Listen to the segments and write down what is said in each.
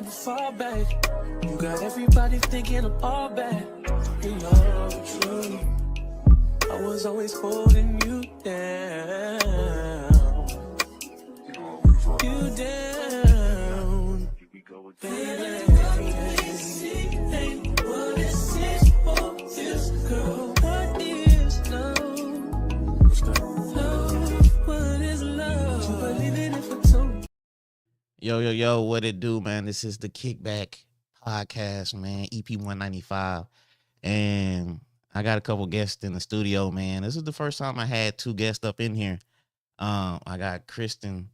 never fall back. You got everybody thinking I'm all bad. You know the truth. I was always holding you down. You down. Baby. What is this for this girl? What is love? Love, what is love? You believe in it for two. Yo, what it do, man? This is the Kickback podcast, man, Ep.195. And I got a couple guests in the studio, man. This is the first time I had two guests up in here. I got Kristin.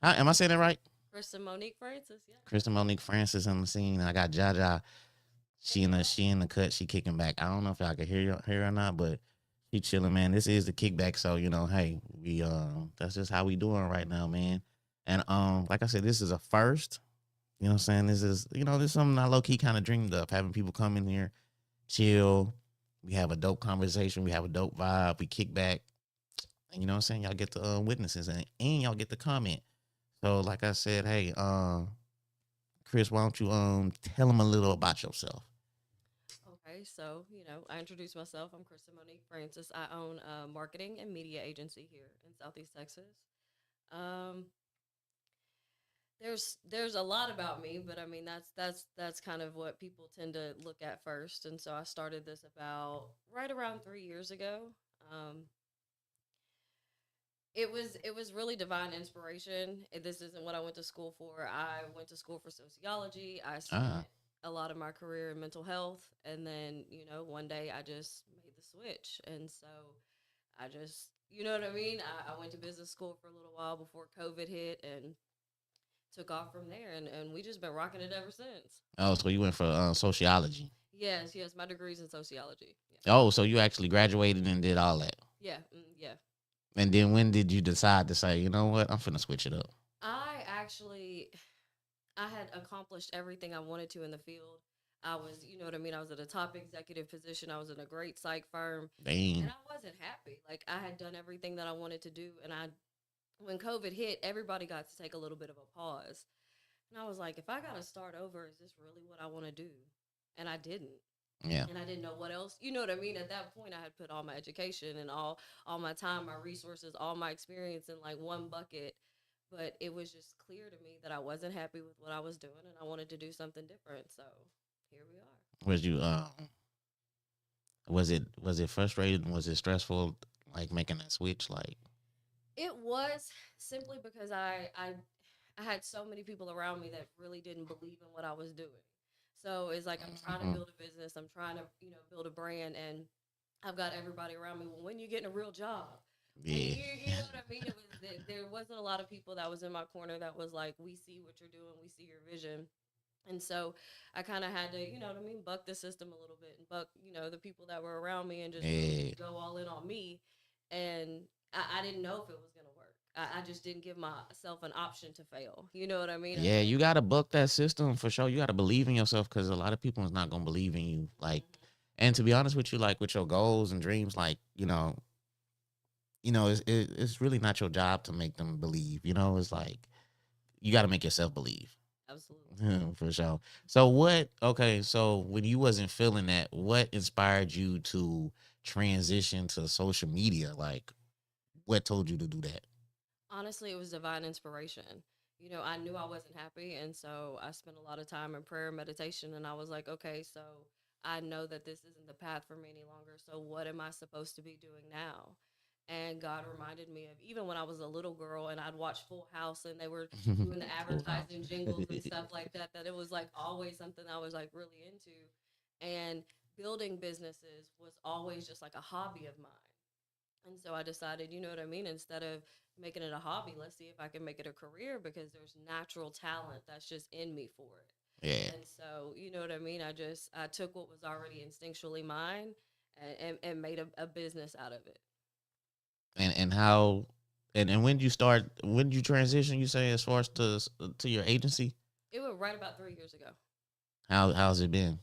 Am I saying it right? Kristin Monique Francis, yeah. Kristin Monique Francis on the scene. I got Jaja. She in the cut. She kicking back. I don't know if y'all can hear her or not, but she chilling, man. This is the Kickback, so hey, we that's just how we doing right now, man. And like I said, this is a first. You know what I'm saying? This is something I low key kind of dreamed of, having people come in here, chill. We have a dope conversation. We have a dope vibe. We kick back. And you know what I'm saying? Y'all get the witnesses and y'all get the comment. So like I said, hey, Chris, why don't you tell them a little about yourself? Okay, so, I introduced myself. I'm Kristin Monique Francis. I own a marketing and media agency here in Southeast Texas. There's a lot about me, but I mean that's kind of what people tend to look at first. And so I started this about right around 3 years ago. It was really divine inspiration. This isn't what I went to school for. I went to school for sociology. I spent a lot of my career in mental health, and then one day I just made the switch, and so I just what I mean. I went to business school for a little while before COVID hit, and took off from there, and we just been rocking it ever since. Oh, so you went for sociology? Yes, my degree's in sociology. Yeah. Oh, so you actually graduated and did all that? Yeah. And then when did you decide to say, you know what, I'm finna switch it up? I had accomplished everything I wanted to in the field. I was, I was at a top executive position. I was in a great psych firm. Dang. And I wasn't happy. Like, I had done everything that I wanted to do, and when COVID hit, everybody got to take a little bit of a pause. And I was like, if I got to start over, is this really what I want to do? And I didn't. Yeah. And I didn't know what else. You know what I mean? At that point, I had put all my education and all my time, my resources, all my experience in like one bucket. But it was just clear to me that I wasn't happy with what I was doing, and I wanted to do something different. So here we are. Was you was it frustrating? Was it stressful, like making that switch? Like, it was, simply because I had so many people around me that really didn't believe in what I was doing. So it's like, I'm trying to build a business. I'm trying to, build a brand, and I've got everybody around me. Well, when you getting a real job? Yeah. You know what I mean? There wasn't a lot of people that was in my corner that was like, we see what you're doing. We see your vision. And so I kind of had to, buck the system a little bit, and buck, the people that were around me, and just really go all in on me. And I didn't know if it was going to work. I just didn't give myself an option to fail. You know what I mean? Yeah, you got to buck that system for sure. You got to believe in yourself, because a lot of people is not going to believe in you. Like, and to be honest with you, like with your goals and dreams, like, it's really not your job to make them believe. It's like, you got to make yourself believe. Absolutely. For sure. So so when you wasn't feeling that, what inspired you to transition to social media? Like, what told you to do that? Honestly, it was divine inspiration. I knew I wasn't happy, and so I spent a lot of time in prayer and meditation, and I was like, okay, so I know that this isn't the path for me any longer, so what am I supposed to be doing now? And God reminded me of, even when I was a little girl and I'd watch Full House, and they were doing the advertising jingles and stuff like that, that it was like always something I was like really into. And building businesses was always just like a hobby of mine. And so I decided, you know what I mean? Instead of making it a hobby, let's see if I can make it a career, because there's natural talent that's just in me for it. Yeah. And so, you know what I mean? I took what was already instinctually mine, and made a business out of it. And how, and when did you transition, you say, as far as to your agency? It was right about 3 years ago. How's it been?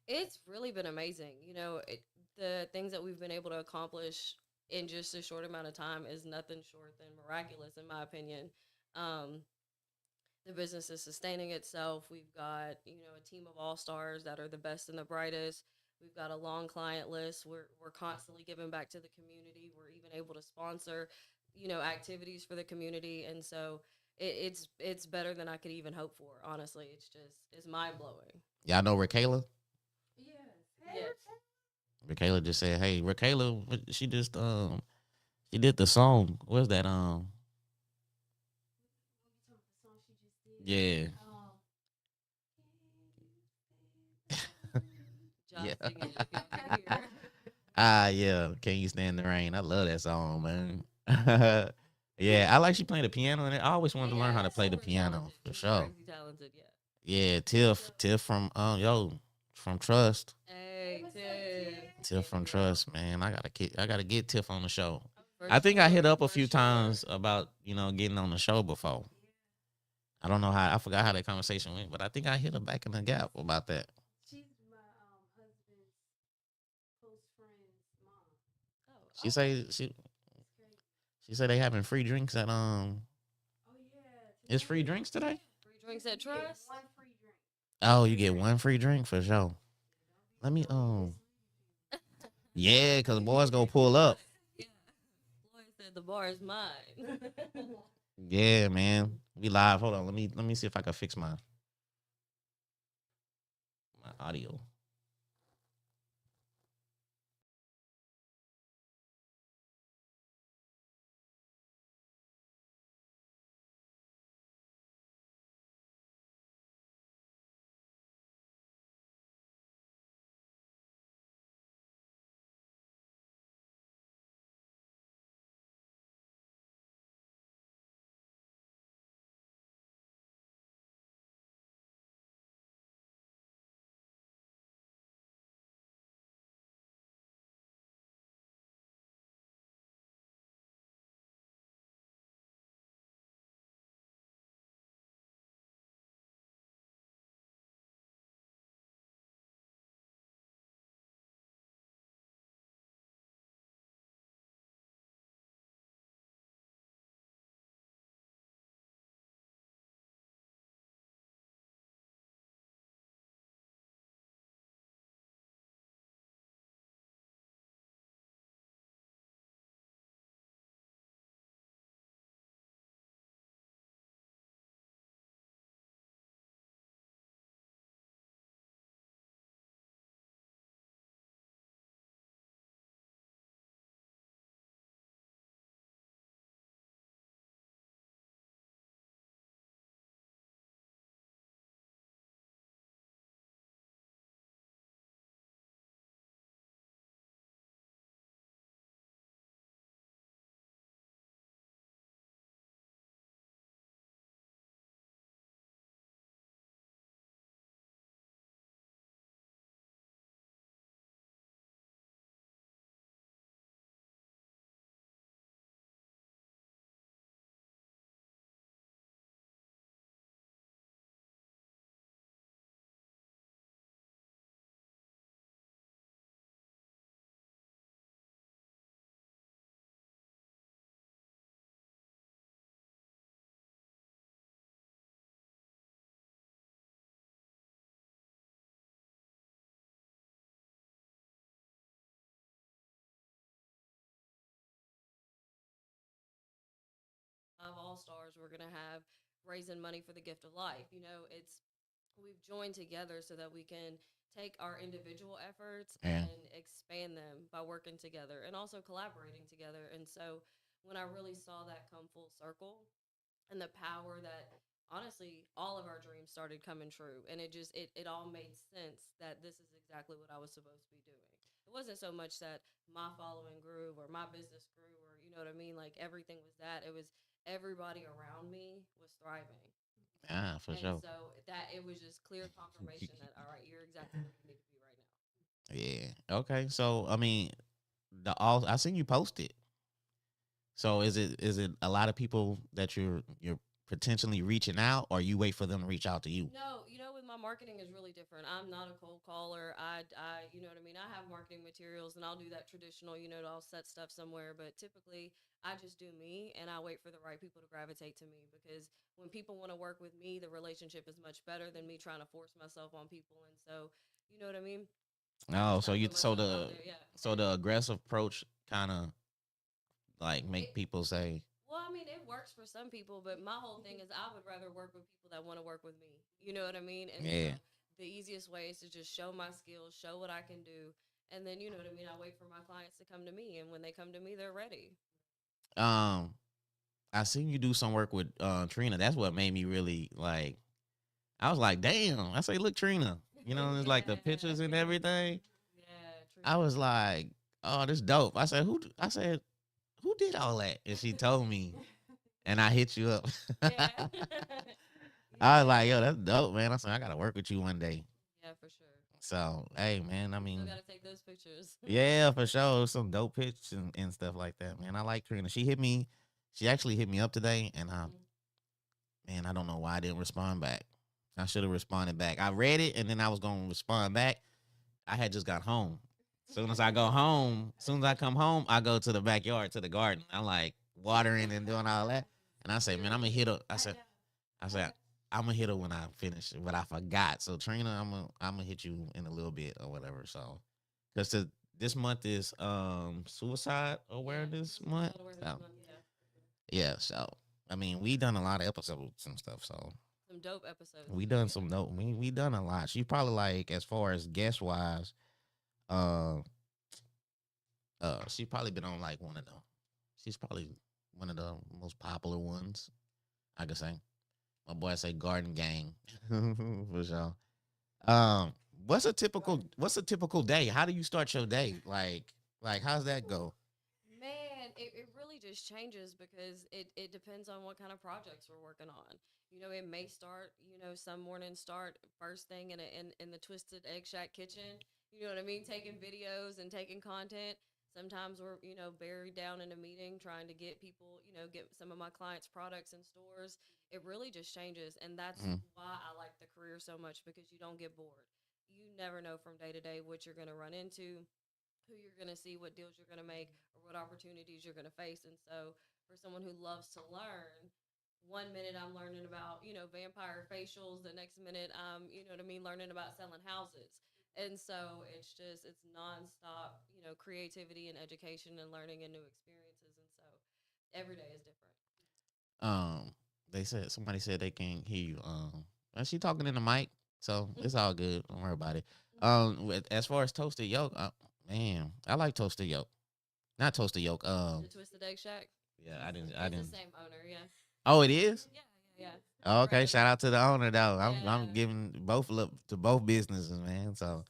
It's really been amazing. The things that we've been able to accomplish in just a short amount of time is nothing short than miraculous, in my opinion. The business is sustaining itself. We've got, a team of all stars that are the best and the brightest. We've got a long client list. We're constantly giving back to the community. We're even able to sponsor, activities for the community, and so it's better than I could even hope for. Honestly, it's mind blowing. Y'all know Rakayla? Yes. Rakayla just said, "Hey, Rakayla, she just she did the song. What's that Yeah, Just yeah. singing if y'all can hear. Yeah. Can you stand the rain? I love that song, man. Yeah, I like she playing the piano, and I always wanted to learn how to play the Super piano talented. for She's sure. crazy talented. Yeah. Yeah, Tiff from from Trust. Hey, Tim. Tiff from Trust, man. I gotta get Tiff on the show. For I think I hit sure, up a for few sure. times about getting on the show before. I don't know how. I forgot how that conversation went, but I think I hit her back in the gap about that. She Oh, say she said they having free drinks at It's free drinks today. free drinks at Trust. Oh, you get one free drink for sure. Let me Yeah, cause boys gonna pull up. Yeah. Floyd said the bar is mine. Yeah, man. We live. Hold on. Let me see if I can fix my audio. Of all stars, we're gonna have raising money for the gift of life. It's we've joined together so that we can take our individual efforts Yeah. and expand them by working together and also collaborating together. And so when I really saw that come full circle and the power that honestly all of our dreams started coming true, and it all made sense that this is exactly what I was supposed to be doing. It wasn't so much that my following grew or my business grew, or you know what I mean, like everything was that. It was everybody around me was thriving. Ah, for And sure. so that it was just clear confirmation that all right, you're exactly where you need to be right now. Yeah. Okay. So I mean, the all I seen you post it. So is it a lot of people that you're potentially reaching out, or you wait for them to reach out to you? No, with my marketing is really different. I'm not a cold caller. You know what I mean? I have marketing materials and I'll do that traditional, I'll set stuff somewhere. But typically, I just do me and I wait for the right people to gravitate to me because when people want to work with me, the relationship is much better than me trying to force myself on people. And so, you know what I mean? Oh, Just so try to you put so myself out the there. Yeah. so the aggressive approach kind of like make It, people say, well, I mean, it works for some people, but my whole thing is I would rather work with people that want to work with me. You know what I mean? And so yeah. the easiest way is to just show my skills, show what I can do, and then you know what I mean. I wait for my clients to come to me, and when they come to me, they're ready. Um, I seen you do some work with Trina. That's what made me really like. I was like, damn. I say, look, Trina. You know, it's like the pictures and everything. Yeah, I Trina. was like, oh, this dope. I said, who? I said, who did all that? And she told me, and I hit you up. Yeah. I was Yeah. like, yo, that's dope, man. I said, I gotta work with you one day. Yeah, for sure. So, hey, man. I We still mean, got to take those pictures. yeah, for sure. Some dope pics and stuff like that, man. I like Trina. She hit me. She actually hit me up today, and man, I don't know why I didn't respond back. I should have responded back. I read it, and then I was gonna respond back. I had just got home. Soon as I go home, soon as I come home, I go to the backyard to the garden. I'm like watering and doing all that, and I say, man, I'm gonna hit her. I said, I'm gonna hit her when I finish, but I forgot. So Trina, I'm gonna hit you in a little bit or whatever. So, because this month is suicide awareness month. So, yeah, so I mean, we done a lot of episodes and stuff. So Some dope episodes. we done some note. We done a lot. She probably like as far as guest wise, uh, she probably been on like one of them. She's probably one of the most popular ones. I could say. My boy say Garden Gang for sure. Um, what's a typical day? How do you start your day? Like how's that go? Man, it really just changes because it depends on what kind of projects we're working on. It may start, some mornings start first thing in the Twisted Egg Shack kitchen. You know what I mean? Taking videos and taking content. Sometimes we're, buried down in a meeting trying to get people, get some of my clients' products in stores. It really just changes. And that's Mm, why I like the career so much because you don't get bored. You never know from day to day what you're going to run into, who you're going to see, what deals you're going to make, or what opportunities you're going to face. And so, for someone who loves to learn, one minute I'm learning about, vampire facials. The next minute I'm, what I mean, learning about selling houses. And so it's nonstop, creativity and education and learning and new experiences. And so every day is different. Um, they said somebody said they can't hear you. And she talking in the mic, so it's all good. Don't worry about it. As far as toasted yolk, man, I like toasted yolk. Not toasted yolk. The Twisted Egg Shack. Yeah, I It's didn't. the same owner, yeah. Oh, it is. Yeah, yeah, yeah. Oh, okay, shout out to the owner though. Yeah. I'm giving both love to both businesses, man. So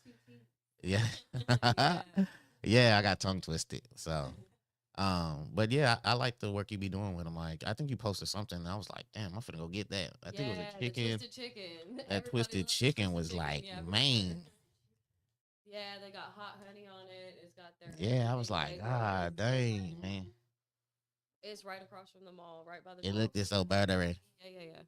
yeah, Yeah. yeah, I got tongue twisted. So but yeah, I like the work you be doing with them. Like, I think you posted something. And I was like, damn, I'm finna go get that. I think it was Yeah, a the chicken. twisted chicken. That Everybody twisted loves the chicken twisted was chicken. like, Yeah, for man. sure. Yeah, they got hot honey on it. It's got their Yeah, I everything was like, flavor. God dang, man. It's right across from the mall, right by the It dollar looked so store. buttery. Yeah, yeah, yeah.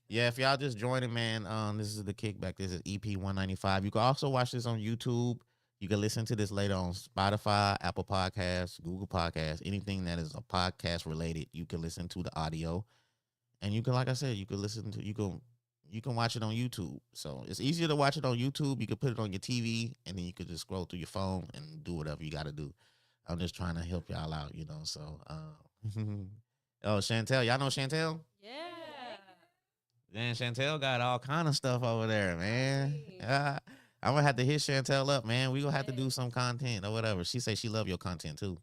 Yeah, if y'all just joining, man, this is the kickback. This is EP 195. You can also watch this on YouTube. You can listen to this later on Spotify, Apple Podcasts, Google Podcasts, anything that is a podcast related. You can listen to the audio, and you can, like I said, you can watch it on YouTube. So it's easier to watch it on YouTube. You can put it on your TV, and then you can just scroll through your phone and do whatever you got to do. I'm just trying to help y'all out, So, oh, Chantel, y'all know Chantel? Yeah. Man, Chantel got all kind of stuff over there, man. Right. Yeah, I'm gonna have to hit Chantel up, man. We gonna have to do Yes. some content or whatever. She say she love your content too.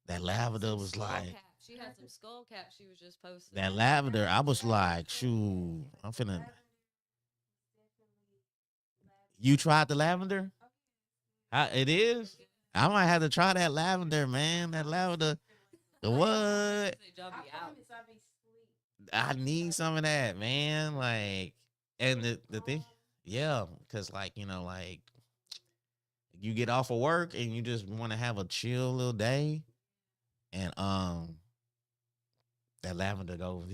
That Some lavender was skull like cap. She had some skull caps she was just posting. that lavender. I was like, shoot, I'm finna. You tried the lavender? It is. I might have to try that lavender, man. That lavender. The what? Say y'all be out. I need some of that, man. Like, and the thing, yeah, because like like you get off of work and you just want to have a chill little day, and that lavender go.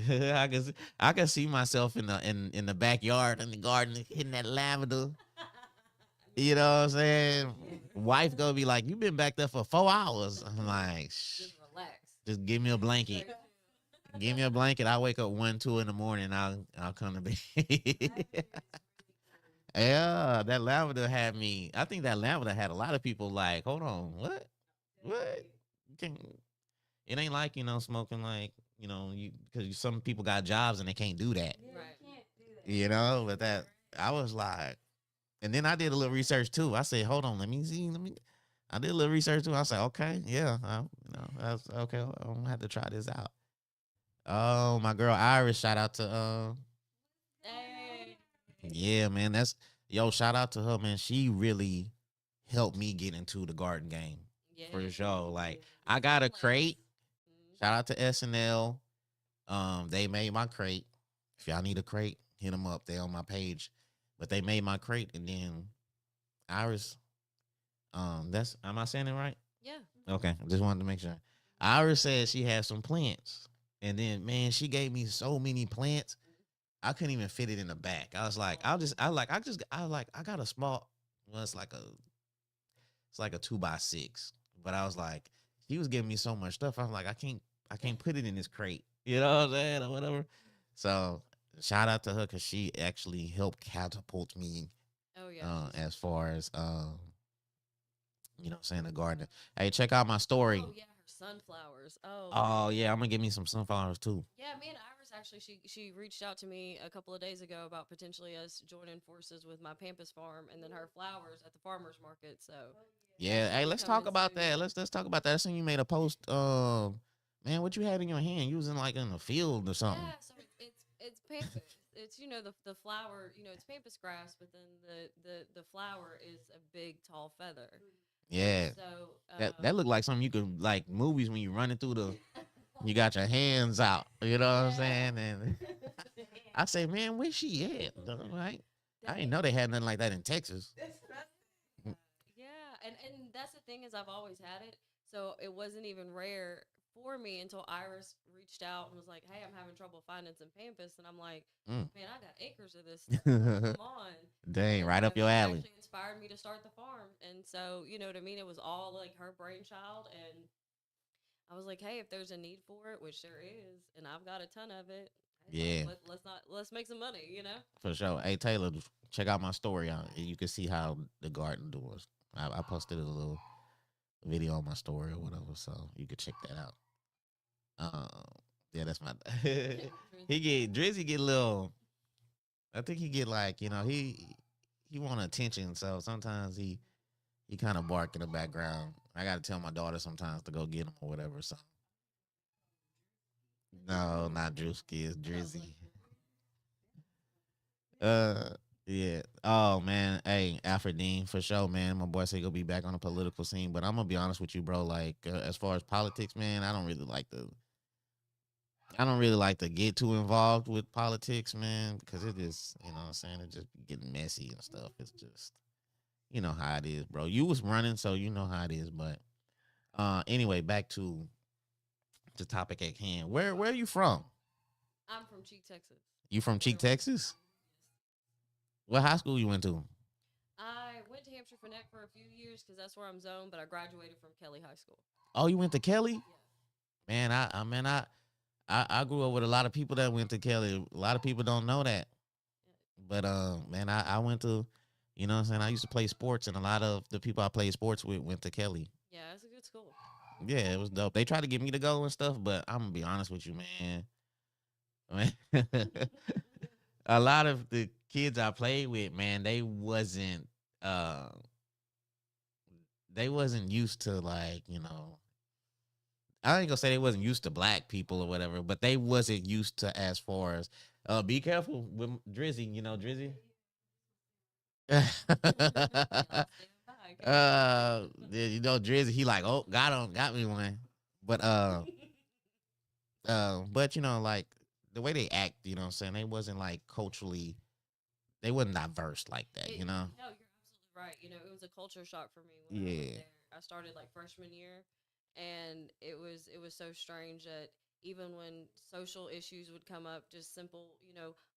I can see myself in the backyard in the garden hitting that lavender. You know what I'm saying? Wife gonna be like, "You been back there for 4 hours." I'm like, Just relax. just give me a blanket. Give me a blanket. I wake up 1, 2 in the morning. I'll come to bed. Yeah, that lavender had me. I think that lavender had a lot of people like, hold on, what? What? You can It ain't like smoking like you because some people got jobs and they can't do that. Right. But that I was like, and then I did a little research too. I said, hold on, let me see, let me. I did a little research too. I said, okay, yeah, that's okay. I'm gonna have to try this out. Oh, my girl Iris, shout out to Hey. yeah, man. Shout out to her, man. She really helped me get into the garden game Yeah. for sure. Like I got a crate. Shout out to SNL. They made my crate. If y'all need a crate, hit them up. They on my page. But they made my crate, and then Iris. Am I saying it right? Yeah. Okay, I just wanted to make sure. Iris said she had some plants, and then man, she gave me so many plants. I couldn't even fit it in the back. I was like, I got a small. Well, it's like a 2x6. But I was like, she was giving me so much stuff. I was like, I can't put it in this crate. You know what I'm saying, or whatever. So shout out to her because she actually helped catapult me. Oh yeah. As far as saying the garden. Hey, check out my story. Oh yeah, her sunflowers. Oh. Oh yeah, I'm gonna give me some sunflowers too. Yeah, me and Iris actually, she reached out to me a couple of days ago about potentially us joining forces with my Pampas farm and then her flowers at the farmers market. So Yeah, hey, let's talk about that. Let's talk about that. I seen you made a post. Man, what you had in your hand? You was in like in the field or something. yeah, so it's Pampas. It's the flower. It's Pampas grass, but then the flower is a big tall feather. Yeah, So that looked like something you could like movies when you running through the. You got your hands out. You know what I'm saying? And I say, man, where she at? Right? I didn't know they had nothing like that in Texas. Yeah, and that's the thing is I've always had it, so it wasn't even rare for me until Iris reached out and was like, "Hey, I'm having trouble finding some Pampas," and I'm like, Mm. "Man, I got acres of this stuff. Come on." Dang, And right so up your she alley. actually inspired me to start the farm, and so you know what I mean. It was all like her brainchild, and I was like, "Hey, if there's a need for it, which there is, and I've got a ton of it, hey, Yeah, let's make some money, you know." for sure. Hey Taylor, check out my story out. You can see how the garden does. I posted a little video on my story or whatever, so you could check that out. Yeah, that's my. Drizzy get a little. I think he get like he want attention, so sometimes he kind of bark in the background. I got to tell my daughter sometimes to go get him or whatever. So no, not Drewski, it's Drizzy. Uh, yeah. Oh man, hey, Alfred Dean for sure, man. My boy said he'll be back on the political scene, but I'm gonna be honest with you, bro. Like as far as politics, man, I don't really like to. I don't really like to get too involved with politics, man, because it is, what I'm saying, it just be getting messy and stuff. It's just, you know how it is, bro. You was running, so you know how it is. But anyway, back to the topic at hand. Where are you from? I'm from Cheek, Texas. You from Cheek, Texas? What high school you went to? I went to Hampshire for Neck for a few years because that's where I'm zoned, but I graduated from Kelly High School. Oh, you went to Kelly? Yeah. Man, I grew up with a lot of people that went to Kelly. A lot of people don't know that. But man, I went to, you know what I'm saying? I used to play sports, and a lot of the people I played sports with went to Kelly. Yeah, it's a good school. Yeah, it was dope. They tried to get me to go and stuff, but I'm gonna be honest with you, man. A lot of the kids I played with, man, uh they wasn't used to like, I ain't gonna say they wasn't used to black people or whatever, but they wasn't used to as far as be careful with Drizzy, Drizzy. Drizzy, he like, oh, got me one. But but like the way they act, you know what I'm saying, they wasn't like culturally, they wasn't diverse like that, No, you're absolutely right. It was a culture shock for me when I was there. I started like freshman year, and it was so strange that even when social issues would come up, just simple,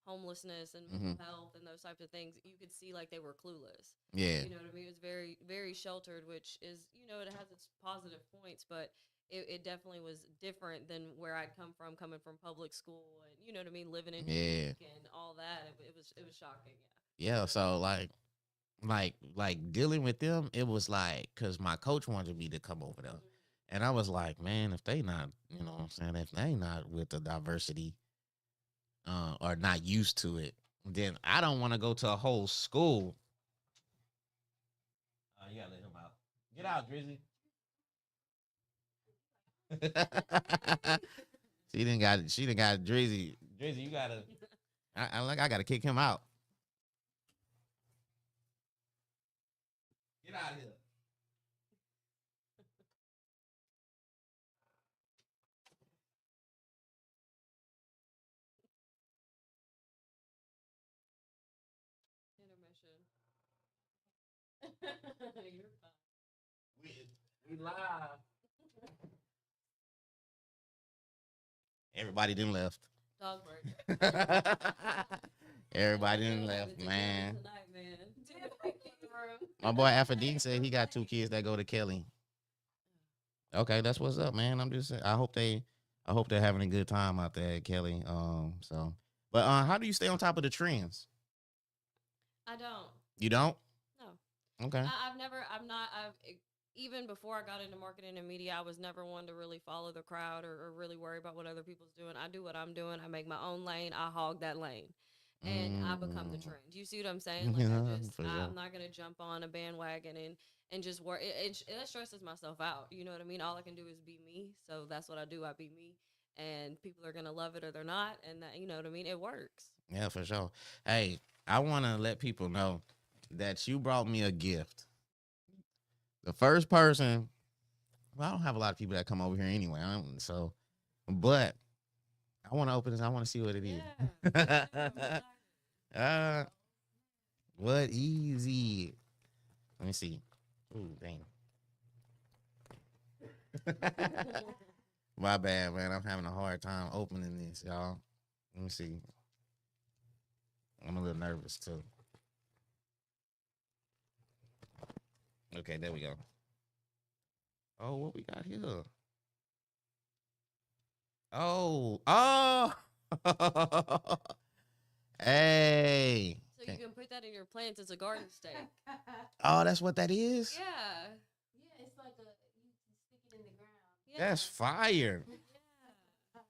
homelessness and Mm-hmm. mental health and those types of things, you could see like they were clueless. Yeah. You know what I mean? It was very, very sheltered, which is, it has its positive points, but it definitely was different than where I'd come from, coming from public school and, you know what I mean, living in Yeah. Duke and all that. It was shocking. Yeah. So like dealing with them, it was like because my coach wanted me to come over there, and I was like, man, if they not, you know what I'm saying, if they not with the diversity, or not used to it, then I don't want to go to a whole school. You gotta let him out. Get out, Drizzy. She didn't got Drizzy. Drizzy, you gotta. I gotta kick him out. Get out of here. Intermission. You're fine. We live. Everybody done left. Dog break. Everybody done Yeah, left, it's a man. girl tonight, man. In the room. My boy Afadine said he got 2 kids that go to Kelly. Okay, that's what's up, man. I'm just saying, I hope they're having a good time out there at Kelly. But how do you stay on top of the trends? I don't. You don't? No. Okay. Even before I got into marketing and media, I was never one to really follow the crowd or really worry about what other people's doing. I do what I'm doing. I make my own lane. I hog that lane. And I become the trend. You see what I'm saying? Like Yeah, for sure. I'm not gonna jump on a bandwagon and just work. That stresses myself out. You know what I mean? All I can do is be me. So that's what I do. I be me, and people are gonna love it or they're not. And that, you know what I mean? It works. Yeah, for sure. Hey, I want to let people know that you brought me a gift. The first person, well, I don't have a lot of people that come over here anyway. But I want to open this. I want to see what it is. Yeah. What easy? Let me see. Ooh, dang. My bad, man. I'm having a hard time opening this, y'all. Let me see. I'm a little nervous too. Okay, there we go. Oh, what we got here? Oh, oh. Hey. So you can put that in your plants as a garden stake. Oh, that's what that is? Yeah. Yeah, it's like you can stick it in the ground. Yeah. That's fire. Yeah.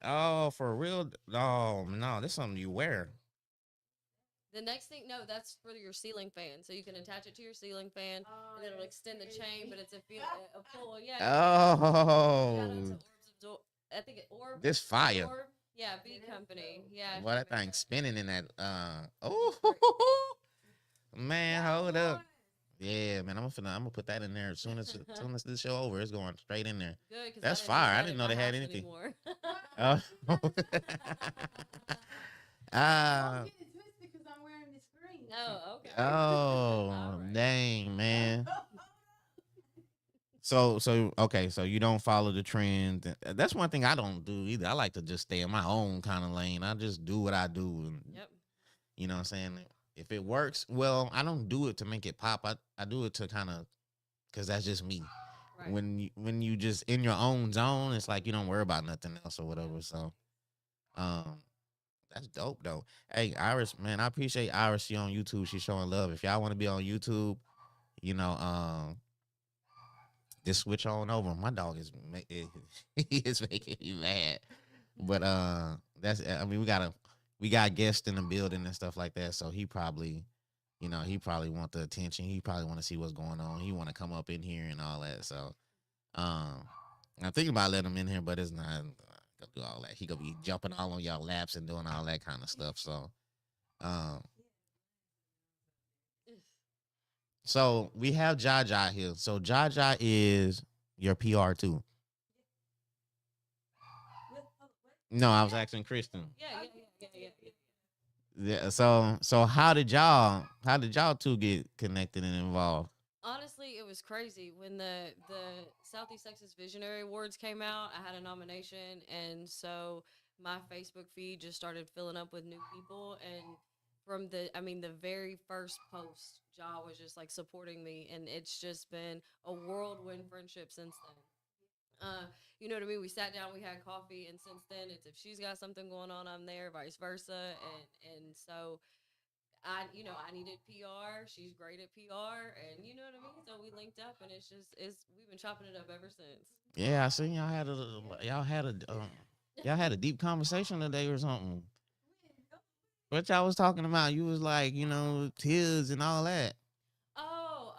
Oh, for real? Oh, no, this is something you wear. The next thing, no, that's for your ceiling fan. So you can attach it to your ceiling fan, and it'll extend the chain, but it's a pull. Yeah. Shout out Oh, to I think Orb. this fire. Orb. Yeah, B Company. Yeah. Boy, that she made thing spinning in that. Oh, man, hold up. Yeah, man, I'm gonna put that in there as soon as this show over. It's going straight in there. Good, 'cause That's I fire. I have didn't it know in they my had house anything. anymore. Oh. Don't get it twisted because I'm wearing this green. Oh, okay. Oh, All right. dang, man. So okay, so you don't follow the trend. That's one thing I don't do either. I like to just stay in my own kind of lane. I just do what I do. And, Yep. you know what I'm saying? If it works, well, I don't do it to make it pop. I do it to kind of, because that's just me. Right. When you just in your own zone, it's like you don't worry about nothing else or whatever. So, that's dope though. Hey, Iris, man, I appreciate Iris. She on YouTube. She's showing love. If y'all want to be on YouTube, you know, just switch on over. My dog is he is making me mad, but that's, I mean, we got guests in the building and stuff like that. So he probably want the attention. He probably want to see what's going on. He want to come up in here and all that. So I'm thinking about letting him in here, but it's not gonna do all that. He gonna be jumping all on y'all laps and doing all that kind of stuff. So we have Jaja here. So Jaja is your PR too. No, I was asking Kristin. Yeah. Yeah. So how did y'all two get connected and involved? Honestly, it was crazy when the Southeast Texas Visionary Awards came out. I had a nomination, and so my Facebook feed just started filling up with new people. And from the very first post, Ja was just like supporting me, and it's just been a whirlwind friendship since then. You know what I mean? We sat down, we had coffee, and since then, it's if she's got something going on, I'm there, vice versa, and so I needed PR. She's great at PR, and you know what I mean. So we linked up, and it's we've been chopping it up ever since. Yeah, I seen y'all had a deep conversation today or something. What y'all was talking about? You was like, tears and all that. Oh,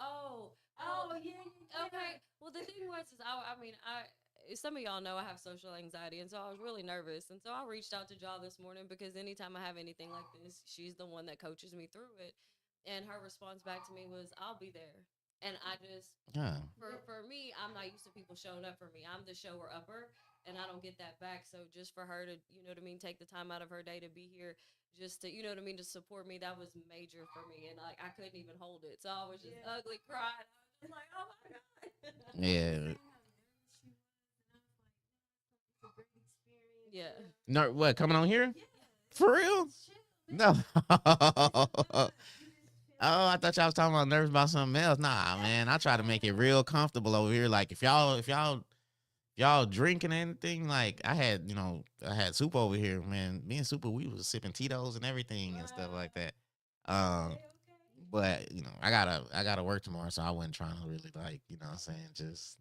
yeah. Okay. Well, the thing was, is some of y'all know I have social anxiety, and so I was really nervous, and so I reached out to Ja this morning because anytime I have anything like this, she's the one that coaches me through it, and her response back to me was, "I'll be there." And I just, Yeah. for me, I'm not used to people showing up for me. I'm the shower upper, and I don't get that back. So just for her to, you know what I mean, take the time out of her day to be here, just to, you know what I mean, to support me, that was major for me. And like I couldn't even hold it, so I was just ugly crying. I was just like, oh my god. Yeah. Yeah. No, what, coming on here? For real? No. Oh, I thought y'all was talking about nervous about something else. Nah, man. I try to make it real comfortable over here. Like if y'all drinking anything, like I had Super over here, man. Me and Super, we was sipping Tito's and everything and stuff like that. But I gotta work tomorrow, so I wasn't trying to really like, what I'm saying, just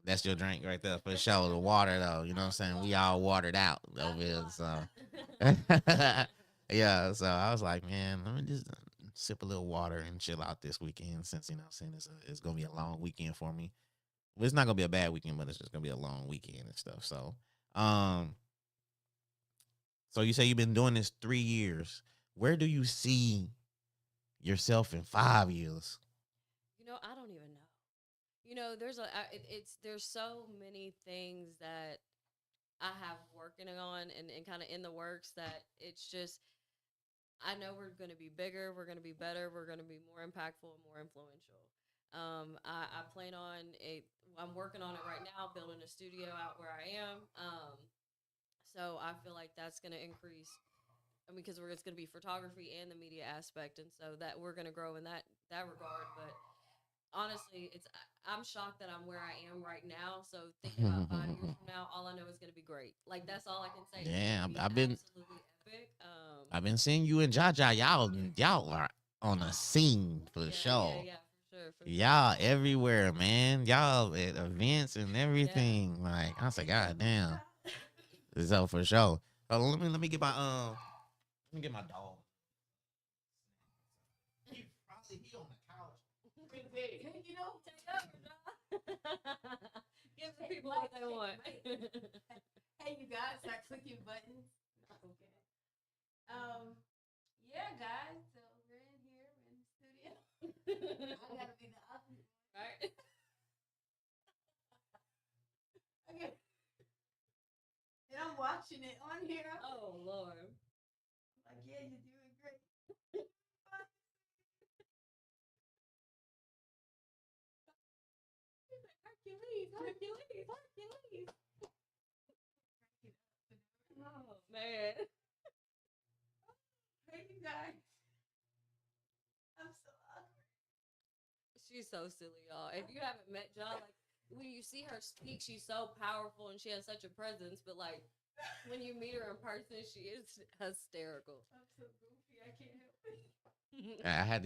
that's your drink right there for sure. The water though, you know what I'm saying? We all watered out over here, so yeah. So I was like, man, let me just sip a little water and chill out this weekend since what I'm saying it's gonna be a long weekend for me. Well, it's not gonna be a bad weekend, but it's just gonna be a long weekend and stuff. Um, so you say you've been doing this 3 years. Where do you see yourself in 5 years? I don't even know. There's so many things that I have working on and kind of in the works that it's just I know we're going to be bigger, we're going to be better, we're going to be more impactful and more influential. I plan on it. I'm working on it right now, building a studio out where I am. So I feel like that's going to increase. I mean, because it's going to be photography and the media aspect, and so that we're going to grow in that regard. But honestly, I'm shocked that I'm where I am right now. So thinking about 5 years from now, all I know is going to be great. Like that's all I can say. Yeah, I've been absolutely epic. I've been seeing you and Jaja. Y'all are on a scene for sure. Yeah, for sure. Y'all everywhere, man. Y'all at events and everything. Yeah. Like I said, God damn. So for sure. Oh, let me get my dog. He on the couch. Take over, give the people what they want. Hey, you guys, start clicking buttons. Okay. Yeah, guys. So we're in here. We're in the studio. I gotta be the opposite, right? Okay. And I'm watching it on here. Oh Lord. Like, yeah, you're doing great. Hercules. Oh man. Hey, you guys. I'm so awkward. She's so silly, y'all. If you haven't met Ja, like when you see her speak, she's so powerful and she has such a presence. But like when you meet her in person, she is hysterical. I'm so goofy. I can't help it. I had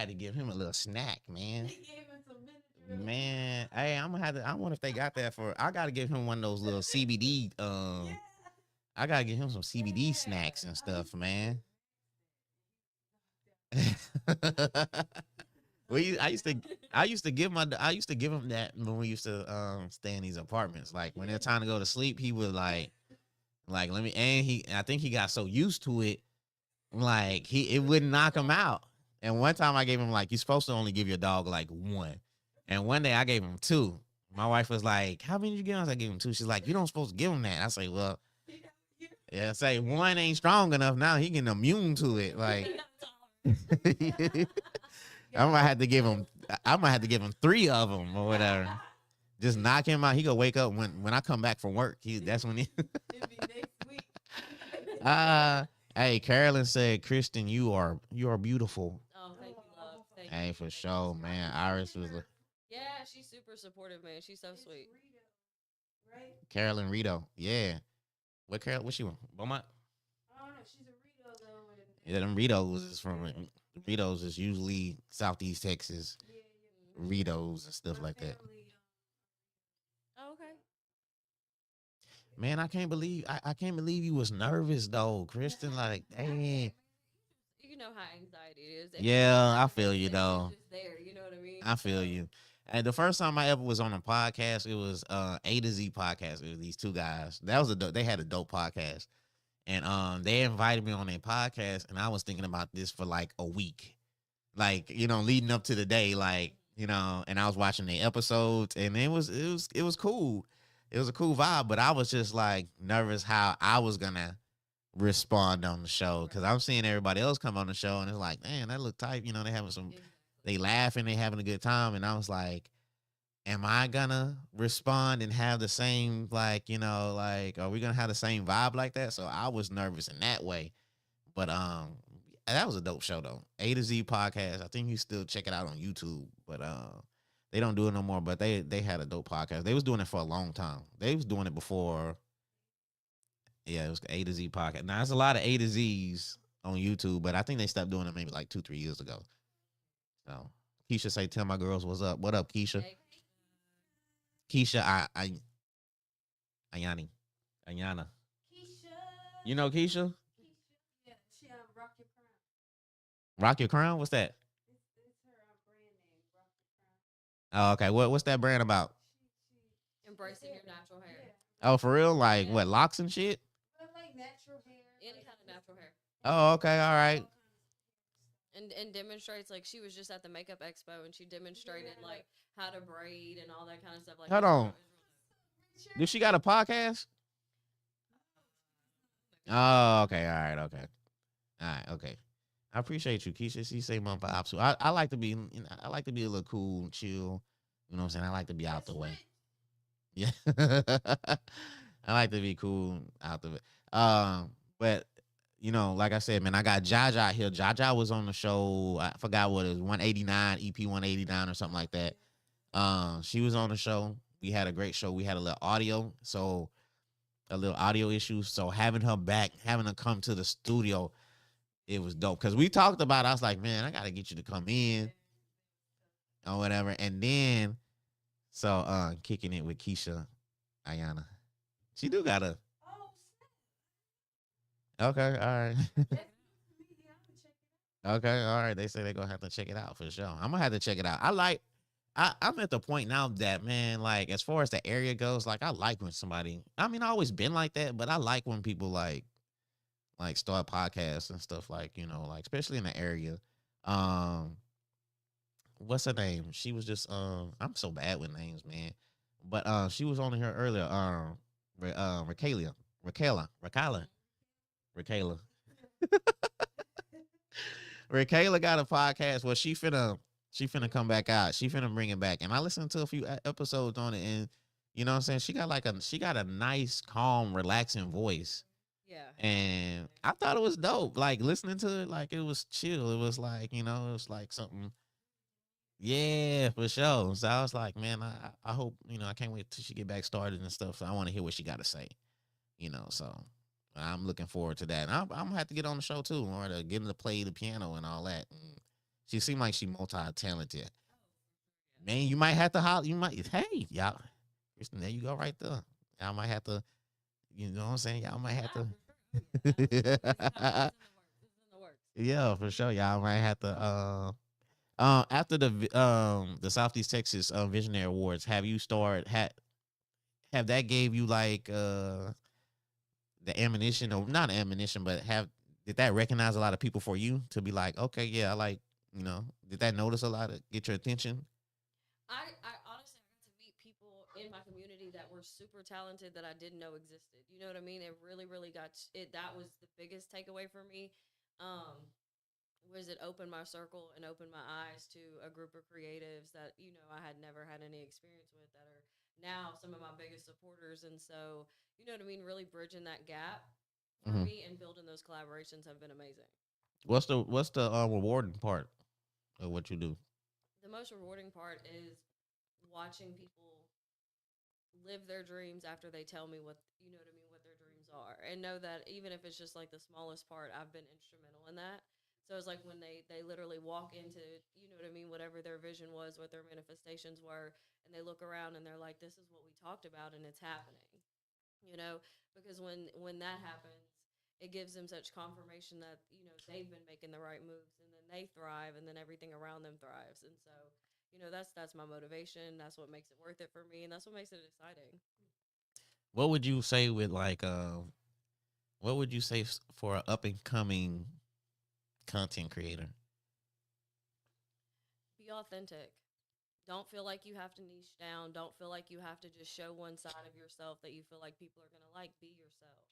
to give him a little snack, man. They gave him some miniature. Man, hey, I wonder if they got that I gotta give him one of those little CBD. Yeah. I gotta give him some CBD snacks and stuff, man. I used to give him that when we used to stay in these apartments. Like when it's time to go to sleep, he would like let me. And I think he got so used to it, like it wouldn't knock him out. And one time I gave him you're supposed to only give your dog like one, and one day I gave him two. My wife was like, "How many did you give him?" I gave him two. She's like, "You don't supposed to give him that." I say, "Well, yeah, say one ain't strong enough now. He getting immune to it, like." I might have to give him. I might have to give him 3 of them or whatever. Just knock him out. He gonna wake up when I come back from work. That's when he. It'll be next week. Hey, Carolyn said, Kristin, you are beautiful. Oh, thank you, love. Thank Hey, you. for sure, man. Iris was Yeah, she's super supportive, man. She's so sweet. Rito, right? Carolyn Rito. Yeah. What she want? Beaumont? I don't know. She's a Rito though. Yeah, them Ritos is from Ritos is usually Southeast Texas. Yeah. Ritos and stuff My like that. family, Oh, okay. Man, I can't believe you was nervous though, Kristin. Like, dang. You know how anxiety is. Yeah, I feel you It's though. just there. You know what I mean? I feel you. And the first time I ever was on a podcast, it was A to Z podcast. It was these 2 guys. They had a dope podcast. And they invited me on their podcast, and I was thinking about this for like a week. Like, leading up to the day, like, and I was watching the episodes, and it was cool. It was a cool vibe, but I was just like nervous how I was gonna respond on the show, because I'm seeing everybody else come on the show, and it's like, man, that look tight. They having they laughing, they having a good time, and I was like, am I gonna respond and have the same, like, like, are we gonna have the same vibe like that? So I was nervous in that way, but that was a dope show though. A to Z podcast. I think you still check it out on YouTube, but they don't do it no more. But they had a dope podcast. They was doing it for a long time. They was doing it before. Yeah, it was A to Z podcast. Now there's a lot of A to Z's on YouTube, but I think they stopped doing it maybe like 2-3 years ago. So Keisha say, tell my girls what's up. What up, Keisha? Hey, Keisha, Ayana. Keisha. You know Keisha? Yeah, she Rock Your Crown. Rock Your Crown? What's that? It's her brand name, Rock Your Crown. Oh, okay. What's that brand about? embracing your natural hair. Yeah. Oh, for real? Like what, locks and shit? But like natural hair. Any kind of natural hair. Oh, okay, all right. And demonstrates, like, she was just at the makeup expo and she demonstrated like how to braid and all that kind of stuff. Like, Hold on. Do she got a podcast? Oh, okay, all right, okay. All right, okay. I appreciate you, Keisha. She say my vibes too. I like to be, I like to be a little cool, chill. You know what I'm saying? I like to be out the way. Yeah. I like to be cool out the way. But like I said, man, I got Jaja here. Jaja was on the show. I forgot what it was, 189, EP 189 or something like that. She was on the show. We had a great show. We had a little audio issue. So having her back, having her come to the studio, it was dope. Cause we talked about it. I was like, man, I gotta get you to come in or whatever. And then kicking it with Keisha Ayana. She do got a okay, all right. Okay, all right. They say they're gonna have to check it out for sure. I'm gonna have to check it out. I'm at the point now that, man, like, as far as the area goes, like, I like when somebody, I mean, I always been like that, but I like when people like start podcasts and stuff, like, like, especially in the area. What's her name? She was just I'm so bad with names, man. But she was on here earlier. Raquela. Raquela got a podcast where she finna come back out. She finna bring it back. And I listened to a few episodes on it, and you know what I'm saying? She got a nice, calm, relaxing voice. Yeah. And I thought it was dope. Like, listening to it, like, it was chill. It was like, it was like something. Yeah, for sure. So I was like, man, I hope, I can't wait till she get back started and stuff. So I want to hear what she got to say, so I'm looking forward to that. And I'm going to have to get on the show too, or to get her to play the piano and all that. And she seemed like she multi-talented. Man, you might have to holler. Hey, y'all. Kristin, there you go right there. Y'all might have to, you know what I'm saying? Y'all might have to. Yeah, for sure. Y'all might have to, after the Southeast Texas Visionary Awards, have you have that gave you like the ammunition, or not ammunition, but did that recognize a lot of people for you to be like, okay, yeah, I like, did that notice a lot of get your attention? I honestly got to meet people in my community that were super talented that I didn't know existed. You know what I mean? It really, really got it. That was the biggest takeaway for me. was it opened my circle and opened my eyes to a group of creatives that, I had never had any experience with, that are now some of my biggest supporters. And so, you know what I mean, really bridging that gap for Hmm. me and building those collaborations have been amazing. What's the rewarding part of what you do? The most rewarding part is watching people live their dreams after they tell me what, what their dreams are, and know that even if it's just like the smallest part, I've been instrumental in that. So it's like when they literally walk into, whatever their vision was, what their manifestations were, and they look around and they're like, this is what we talked about and it's happening. you know because when that happens, it gives them such confirmation that, they've been making the right moves, and then they thrive, and then everything around them thrives. And so, that's my motivation. That's what makes it worth it for me, and that's what makes it exciting. What would you say with like what would you say for an up and coming content creator? Be authentic. Don't feel like you have to niche down. Don't feel like you have to just show one side of yourself that you feel like people are going to like. Be yourself.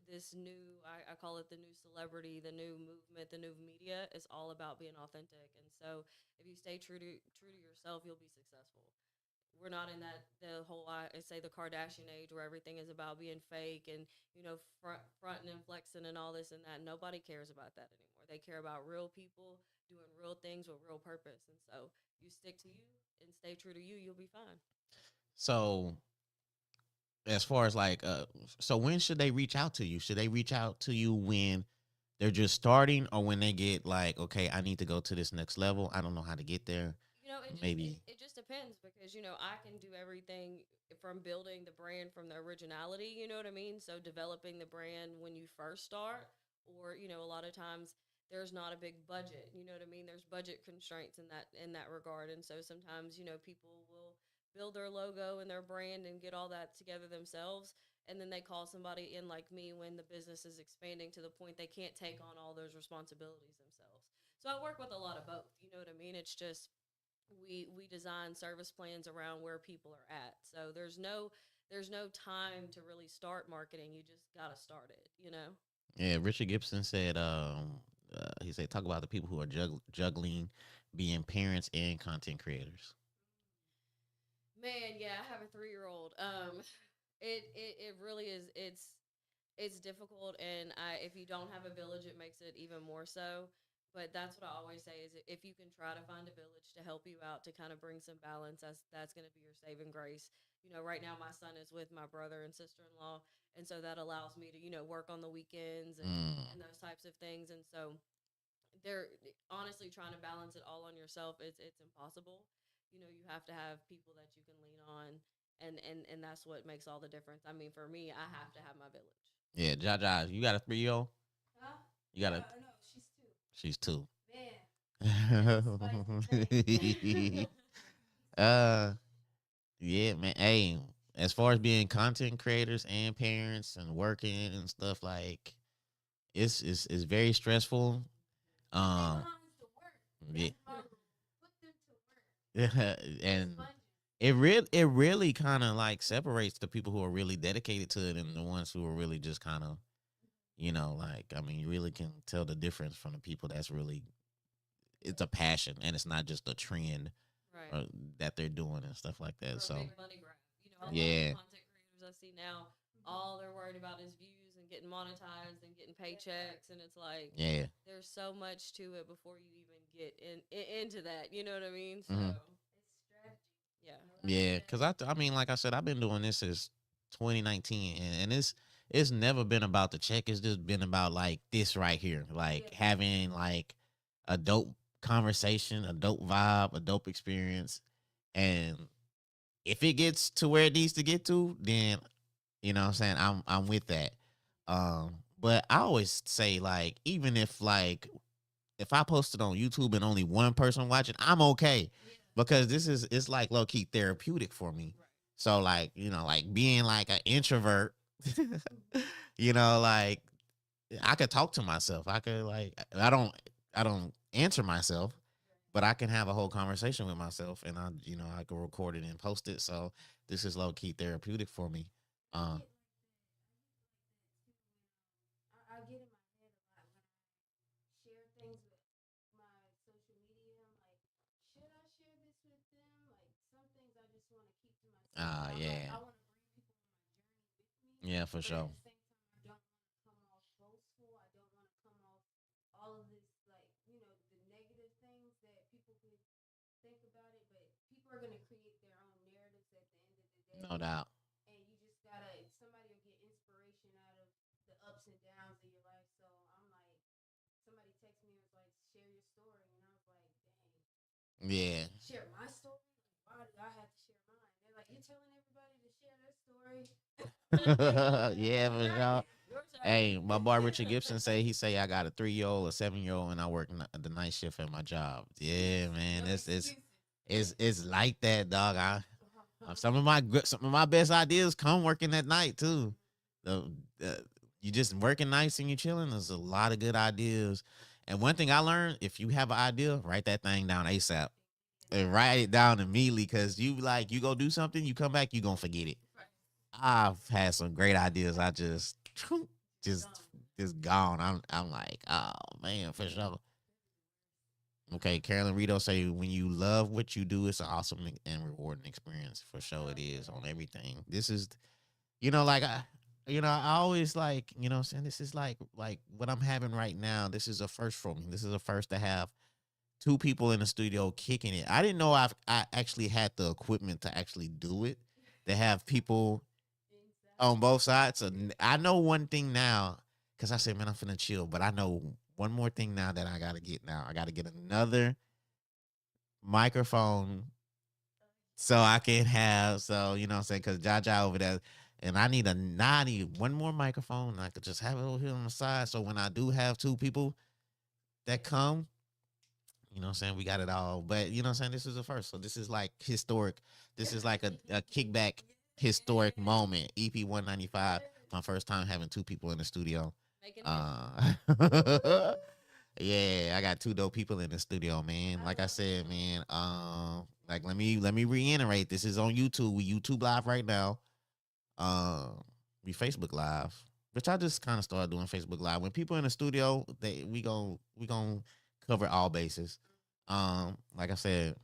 This new I call it the new celebrity, the new movement, the new media is all about being authentic. And so if you stay true to yourself, you'll be successful. We're not in that the whole, I say, the Kardashian age where everything is about being fake and, fronting and flexing and all this and that. Nobody cares about that anymore. They care about real people doing real things with real purpose. And so you stick to you and stay true to you, you'll be fine. So as far as like so when should they reach out to you? Should they reach out to you when they're just starting, or when they get like, okay, I need to go to this next level, I don't know how to get there? It Maybe. just depends, because I can do everything from building the brand from the originality, you know what I mean? So developing the brand when you first start, or a lot of times there's not a big budget, you know what I mean? There's budget constraints in that regard. And so sometimes, people will build their logo and their brand and get all that together themselves, and then they call somebody in like me when the business is expanding to the point they can't take on all those responsibilities themselves. So I work with a lot of both, you know what I mean? It's just we design service plans around where people are at. So there's no time to really start marketing. You just got to start it. Yeah, Richard Gibson said he said talk about the people who are juggling being parents and content creators. Man, yeah, I have a 3-year old. It really is. It's difficult, and if you don't have a village, it makes it even more so. But that's what I always say is, if you can try to find a village to help you out, to kind of bring some balance, that's going to be your saving grace. Right now my son is with my brother and sister-in-law, and so that allows me to work on the weekends and Mm. those types of things. And so they're honestly trying to balance it all on yourself. It's impossible. You have to have people that you can lean on, and that's what makes all the difference. I mean, for me, I have to have my village. Yeah, Jaja, you got a 3-year-old? Huh? You got a No, she's two. she's 2. Man, spicy. uh yeah, man. Hey, as far as being content creators and parents and working and stuff, like it's very stressful. Stay Um behind to work. yeah, That's hard. Put them to work. and Sponges. it really kind of like separates the people who are really dedicated to it and the ones who are really just kind of, like, I mean, you really can tell the difference from the people that's really, it's a passion and it's not just a trend Right. or that they're doing and stuff like Or that. a So big money grab. A lot of yeah, the content creators I see now, all they're worried about is views and getting monetized and getting paychecks, and it's like yeah. there's so much to it before you even get into that. You know what I mean? So Hmm. It's strategy. yeah. I like Yeah, that. because I mean, like I said, I've been doing this since 2019, and it's never been about the check. It's just been about like this right here, like Yeah. having like a dope conversation, a dope vibe, a dope experience, and if it gets to where it needs to get to, then what I'm saying, I'm with that. But I always say, like, even if I post it on YouTube and only one person watching, I'm okay, Yeah. because it's like low key therapeutic for me. Right. So like, like being like an introvert, like I could talk to myself. I could, like, I don't answer myself, but I can have a whole conversation with myself, and I can record it and post it. So this is low key therapeutic for me. I Uh, get like that. I get in my head a lot when I So Ah, I'm like, yeah. I want to bring people on my journey with me. Yeah, for But sure. at the same time, I don't want to come off boastful. I don't want to come off all of this, like, the negative things that people could think about it. But people are going to create their own narratives at the end of the No day. doubt. And you just gotta, somebody will get inspiration out of the ups and downs of your life. So I'm like, somebody texted me and was like, share your story. And I was like, dang, Yeah. share my story? Like, why do I have to share mine? They're like, you're telling everybody to share their story. Yeah, for sure. Your turn. Hey, my boy Richard Gibson say I got a 3-year-old, a 7-year-old, and I work the night shift at my job. Yeah, man, No it's excuses. it's like that, dog. Some of my best ideas come working at night too. The you just working nights and you chilling. There's a lot of good ideas. And one thing I learned: if you have an idea, write that thing down ASAP and write it down immediately. Cause you go do something, you come back, you gonna forget it. I've had some great ideas. I just just gone. I'm like, oh man, for sure. Okay, Carolyn Rito say when you love what you do, it's an awesome and rewarding experience. For sure, it is on everything. This is, like I always like, what I'm saying, this is like what I'm having right now. This is a first for me. This is a first to have two people in the studio kicking it. I didn't know I actually had the equipment to actually do it. To have people on both sides. So I know one thing now, because I said, man, I'm finna chill. But I know one more thing now that I gotta get now. I gotta get another microphone so I can have you know what I'm saying, because Jaja over there. And I need one more microphone. And I could just have it over here on the side. So when I do have two people that come, you know what I'm saying, we got it all. But you know what I'm saying, this is the first. So this is like historic. This is like a kickback historic moment. EP195. My first time having two people in the studio. Making Yeah, I got two dope people in the studio, man. Like I said, man. Like let me reiterate. This is on YouTube. We YouTube live right now. We Facebook live, which I just kind of started doing Facebook live. When people in the studio, we gonna cover all bases. Like I said,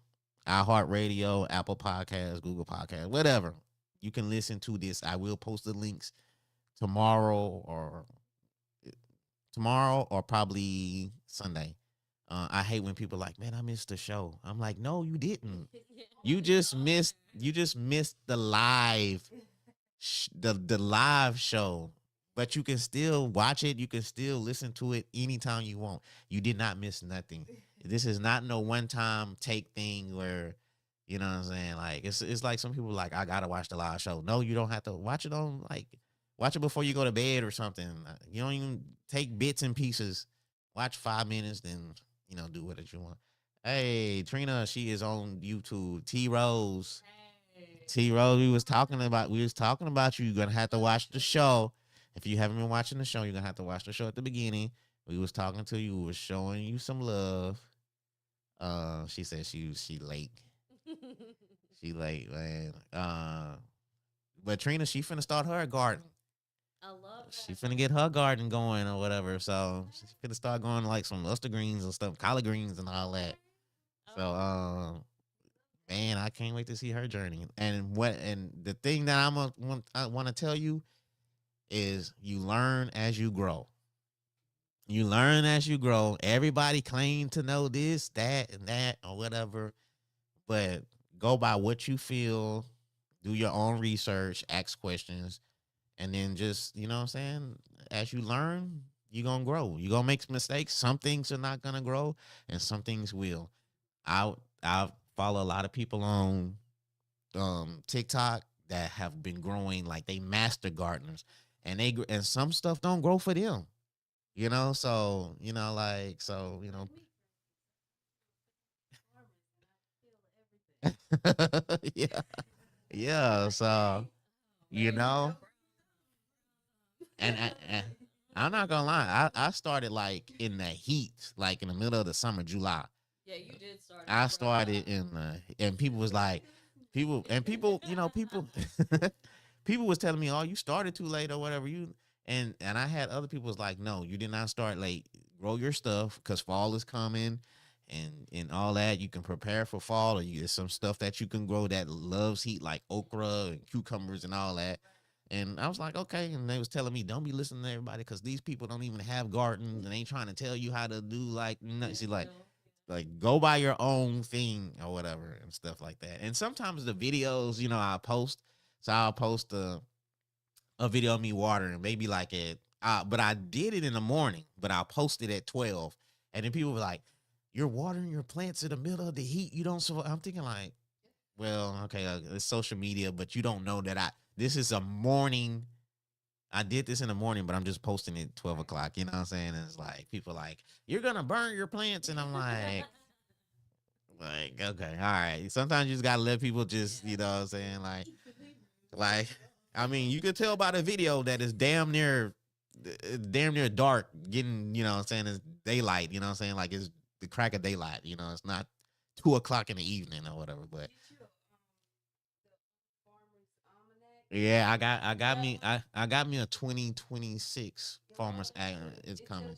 iHeartRadio, Apple Podcasts, Google Podcasts, whatever. You can listen to this. I will post the links tomorrow or probably Sunday. I hate when people are like, man, I missed the show. I'm like, no, you didn't. You just missed the live the live show. But you can still watch it. You can still listen to it anytime you want. You did not miss nothing. This is not no one time take thing where, you know what I'm saying? Like it's like some people like, I gotta watch the live show. No, you don't have to watch it on watch it before you go to bed or something. You don't even take bits and pieces. Watch 5 minutes, then do whatever you want. Hey, Trina, she is on YouTube. T Rose. T Rose, we was talking about you. You're gonna have to watch the show. If you haven't been watching the show, you're gonna have to watch the show at the beginning. We was talking to you, we was showing you some love. She said she late. She late, man. But Trina, she finna start her garden. I love that. She finna get her garden going or whatever. So she's finna start going like some luster greens and stuff, collard greens and all that. So man, I can't wait to see her journey. And the thing that I want to tell you is you learn as you grow. You learn as you grow. Everybody claim to know this, that, and that, or whatever. But go by what you feel, do your own research, ask questions, and then just, you know what I'm saying? As you learn, you're gonna grow. You're gonna make mistakes. Some things are not gonna grow, and some things will. I follow a lot of people on TikTok that have been growing like they master gardeners, and some stuff don't grow for them. So yeah, yeah. So you know, and I'm not gonna lie, I started like in the heat, like in the middle of the summer, July. Yeah, you did start. I started and people was like, people, people was telling me, oh, you started too late or whatever. And I had other people was like, no, you did not start late. Grow your stuff because fall is coming, and all that. You can prepare for fall, or there's some stuff that you can grow that loves heat, like okra and cucumbers and all that. And I was like, okay. And they was telling me, don't be listening to everybody because these people don't even have gardens and ain't trying to tell you how to do like see like go buy your own thing or whatever and stuff like that. And sometimes the videos, I post. So I'll post a video of me watering, maybe like but I did it in the morning, but I'll post it at 12. And then people were like, you're watering your plants in the middle of the heat. You don't. So I'm thinking like, well, okay, it's social media, but you don't know that this is a morning. I did this in the morning, but I'm just posting it at 12 o'clock. You know what I'm saying? And it's like, people like, you're going to burn your plants. And I'm like, okay, all right. Sometimes you just got to let people just, you know what I'm saying? Like, I mean, you could tell by the video that it's damn near dark, getting, you know what I'm saying, it's daylight, you know what I'm saying? Like, it's the crack of daylight, it's not 2 o'clock in the evening or whatever, but. Yeah, I got me a 2026 Farmers Almanac. It's coming.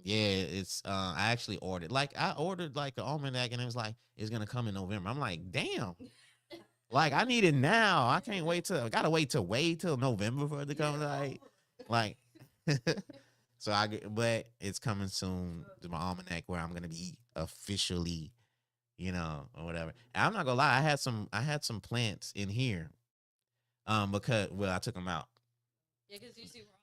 Yeah, it's I actually ordered. Like I ordered like an almanac and it was like it's gonna come in November. I'm like, damn. Like I need it now. I can't wait I gotta wait till November for it to come. Like so but it's coming soon to my almanac where I'm gonna be officially, or whatever. And I'm not gonna lie, I had some plants in here. Because I took them out. Yeah, because you see we're all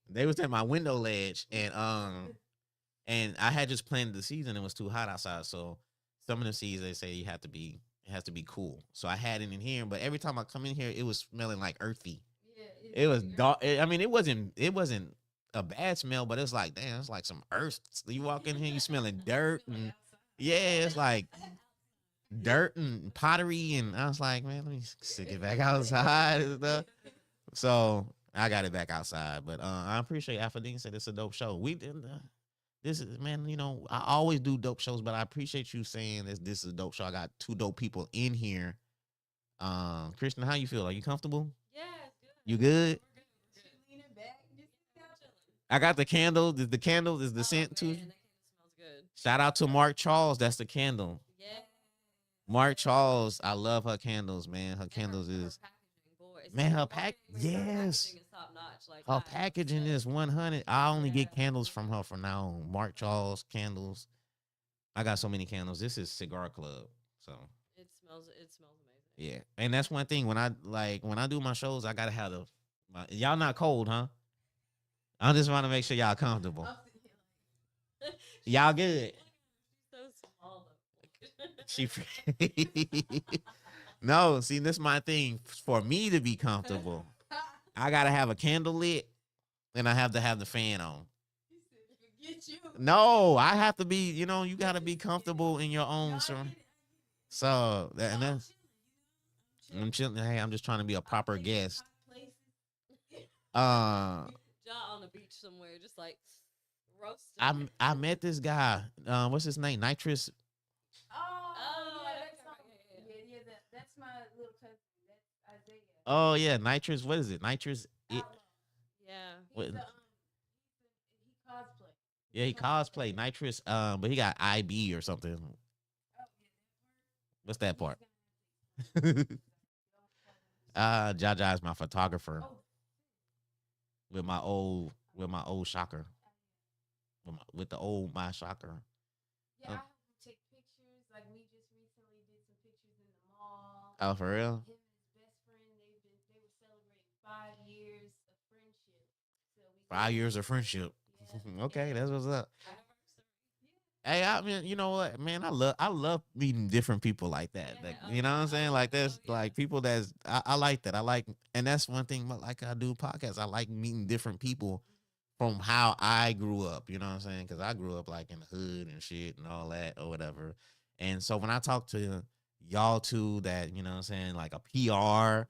like They was at my window ledge and I had just planted the seeds and it was too hot outside. So some of the seeds they say it has to be cool. So I had it in here, but every time I come in here, it was smelling like earthy. Yeah, it was dark. I mean, it wasn't a bad smell, but it's like, damn, it's like some earth. You walk in here, you smelling dirt and yeah, it's like dirt and pottery, and I was like, man, let me stick it back outside and stuff. So I got it back outside, but I appreciate Alpha said it's a dope show. We did. This is, man, I always do dope shows, but I appreciate you saying this is a dope show. I got 2 dope people in here. Kristin, how you feel? Are you comfortable? yeah, it's good. You good? We're good. I got the candle. The candle is the scent too. Man, that candle smells good. Shout out to Mark Charles. That's the candle. Yeah. Mark Charles, I love her candles, man. Her candles is packaging, boy. Man, her yes. Packaging is top notch. Like Her packaging is 100. I only get candles from her from now on. Mark Charles candles. I got so many candles. This is Cigar Club. So it smells amazing. yeah. And that's one thing when I do my shows, I gotta have y'all not cold, huh? I just want to make sure y'all comfortable. Y'all good. So small though. She No, see, this is my thing. For me to be comfortable, I gotta have a candle lit and I have to have the fan on. No, I have to be, you gotta be comfortable in your own so that's I'm chilling. Hey, I'm just trying to be a proper guest. Jaw on the beach somewhere, just like roasting. I met this guy. What's his name? Nitrous. That's my little cousin. That's Isaiah. Oh yeah, Nitrous. What is it? Nitrous. Yeah. What? He cosplay. Yeah, he cosplay Nitrous. But he got IB or something. What's that part? Jaja is my photographer. With my old shocker. With the old my shocker. Yeah, I have to take pictures. Like we just recently did some pictures in the mall. Oh, for real? Him and his best friend, they were celebrating 5 years of friendship. So 5 years of friendship. Yeah. Okay, that's what's up. Hey, I mean, you know what, man? I love meeting different people like that. Like, you know what I'm saying? Like that's like people I like that. And that's one thing. Like I do podcasts. I like meeting different people from how I grew up. You know what I'm saying? Because I grew up like in the hood and shit and all that or whatever. And so when I talk to y'all two, that you know what I'm saying, like a PR,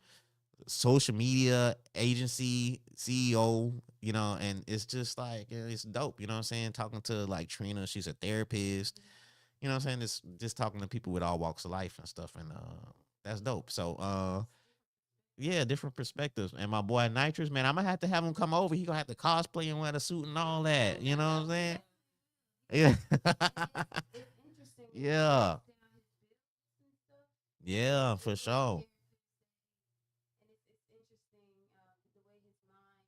social media agency CEO, and it's just like it's dope, you know what I'm saying? Talking to like Trina, she's a therapist, you know what I'm saying? It's just talking to people with all walks of life and stuff, and that's dope. So yeah, different perspectives. And my boy Nitrous, man, I'm gonna have to have him come over. He gonna have to cosplay and wear the suit and all that, you know what I'm saying? Yeah. It's interesting when he Yeah. breaks down his business and stuff. Yeah, It's for like a sure. therapist, and it's interesting the way his mind.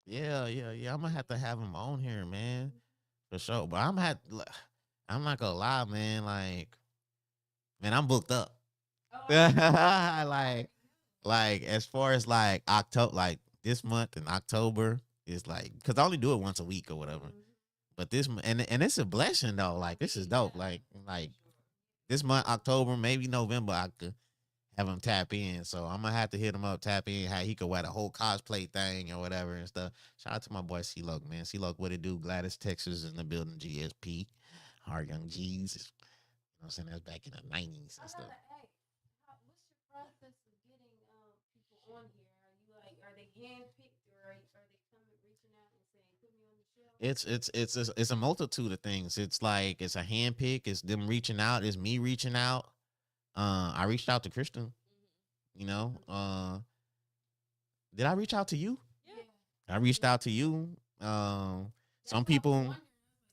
Yeah, yeah, yeah. I'm gonna have to have him on here, man, Mhm. for sure. But I'm not gonna lie, man. Like, man, I'm booked up. Oh, I know. I like, already know. like as far as like October, like this month in October is like, cause I only do it once a week or whatever. Mhm. But and it's a blessing though. Like this is dope. Yeah, for Like sure. this month October, maybe November, I could have him tap in. So I'm gonna have to hit him up, tap in, how he could wear the whole cosplay thing or whatever and stuff. Shout out to my boy C Loc, man. C Loc, what it do? Gladys, Texas in the building, GSP. Our young G's. You know what I'm saying? That's back in the 90s I and gotta stuff. ask, what's your process of getting people on here? Are you like, are they handpicked, or are they coming reaching out and saying, put me on the show? It's a multitude of things. It's like it's a hand pick, it's them reaching out, it's me reaching out. I reached out to Kristin, Hmm. you know. Mhm. Did I reach out to you? Yeah. Yeah. I reached Yeah. out to you. Some That's what I was people, wondering. I was like,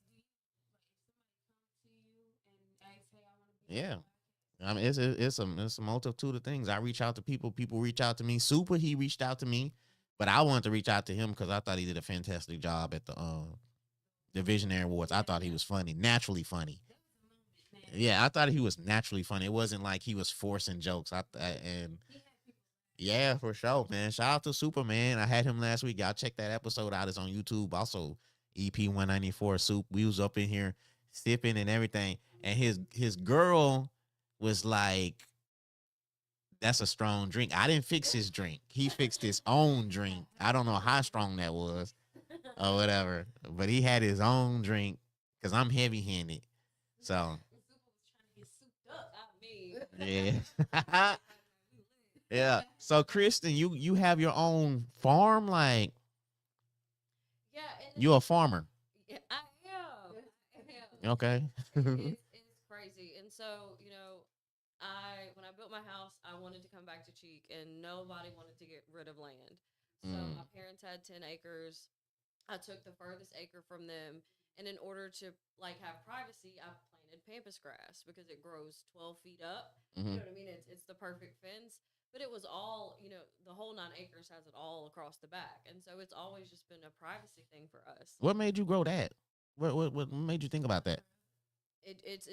do you, like, if somebody comes to you and asks, hey, I want to be on the yeah. podcast? I mean, it's a multitude of things. I reach out to people. People reach out to me. Super, he reached out to me, but I wanted to reach out to him because I thought he did a fantastic job at the Visionary Awards. I Yeah. thought he was funny, naturally funny. That was a moment, man. Yeah, I thought he was naturally funny. It wasn't like he was forcing jokes. And He had people yeah, for sure, man. Shout out to Superman. I had him last week. Y'all check that episode out. It's on YouTube. Also, EP.194 Soup. We was up in here sipping and everything. And his girl was like, that's a strong drink. I didn't fix his drink. He fixed his own drink. I don't know how strong that was or whatever. But he had his own drink because I'm heavy handed. So Super was trying to get souped up. I mean, yeah. Yeah. So Kristen, you have your own farm, like yeah, and you a farmer. yeah, I am. I am. Okay. It's crazy. And so, when I built my house, I wanted to come back to Cheek, and nobody wanted to get rid of land. So my Mm, parents had 10 acres. I took the furthest acre from them, and in order to like have privacy, I planted pampas grass because it grows 12 feet up. You hmm know what I mean? It's the perfect fence. But it was all, the whole 9 acres has it all across the back, and so it's always just been a privacy thing for us. What made you grow that? What made you think about that? It's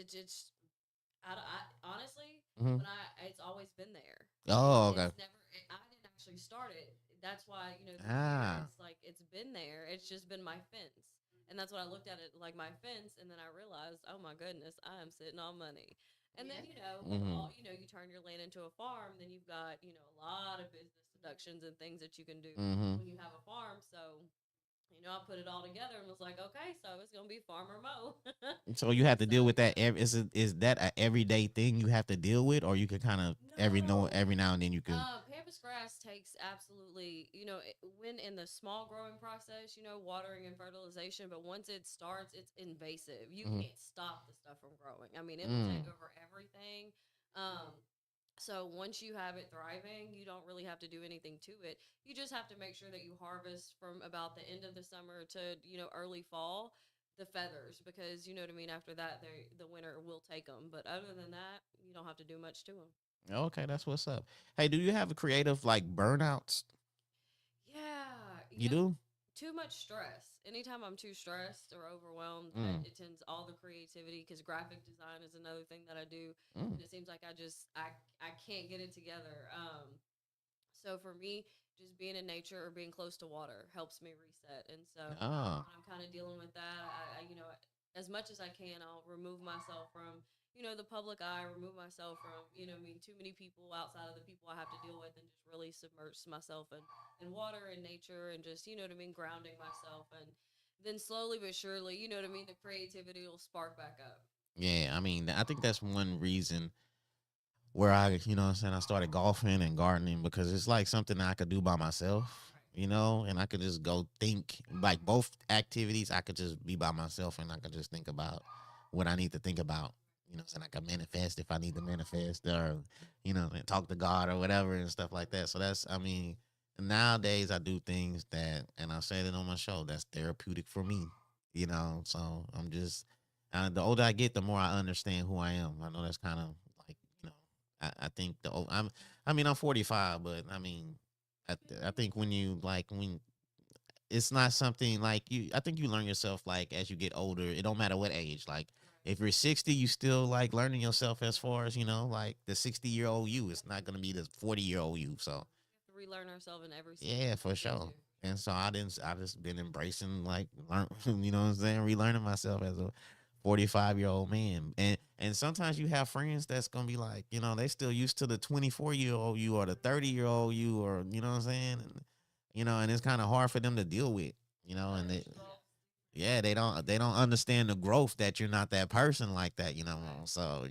I honestly, Hmm it's always been there. Oh, okay. It's never. I didn't actually start it. That's why through the Ah. years, like it's been there. It's just been my fence, and that's what I looked at it like my fence, and then I realized, oh my goodness, I am sitting on money. And then with hmm all you turn your land into a farm, then you've got a lot of business deductions and things that you can do hmm when you have a farm. So I put it all together and was like, okay, so it's gonna be Farmer Mo. So you have to deal So with that. Is that a everyday thing you have to deal with, or you could kind of no. every now and then you could. Pampas grass takes absolutely, when in the small growing process, watering and fertilization, but once it starts, it's invasive. You Mhm. can't stop the stuff from growing. I mean, it'll take Mm. over everything. Um, so once you have it thriving, you don't really have to do anything to it. You just have to make sure that you harvest from about the end of the summer to, early fall the feathers because you know what I mean. After that, the winter will take them. But other than that, you don't have to do much to them. Okay, that's what's up. Hey, do you have a creative like burnouts? Yeah, You do. too much stress. Anytime I'm too stressed or overwhelmed, Mm. it tends all the creativity because graphic design is another thing that I do, Mm. and it seems like I can't get it together. So for me, just being in nature or being close to water helps me reset. And so Ah. when I'm kind of dealing with that, as much as I can, I'll remove myself from, the public eye, remove myself from, too many people outside of the people I have to deal with and just really submerge myself in water and nature and just, you know what I mean, grounding myself. And then slowly but surely, you know what I mean, the creativity will spark back up. Yeah, I mean, I think that's one reason where what I'm saying, I started golfing and gardening because it's like something I could do by myself, Right. and I could just go think like both activities. I could just be by myself and I could just think about what I need to think about. And I can manifest if I need to manifest or, and talk to God or whatever and stuff like that. So I mean, nowadays I do things that, and I said it on my show, that's therapeutic for me, so The older I get, the more I understand who I am. I know that's kind of like, I think I'm 45, but I mean, I think when you like when it's not something like you. I think you learn yourself like as you get older. It don't matter what age. Like if you're 60, you still like learning yourself as far as like the 60-year-old you. It's not gonna be the 40-year-old you. So We have to relearn ourselves in every season yeah, we for step into. sure. And so I just been embracing like learn, what I'm saying, relearning myself as a 45-year-old man. And sometimes you have friends that's gonna be like, they still used to the 24-year-old you or the 30-year-old you, or what I'm saying, and it's kind of hard for them to deal with, and yeah, they don't understand the growth that you're not that person like that, So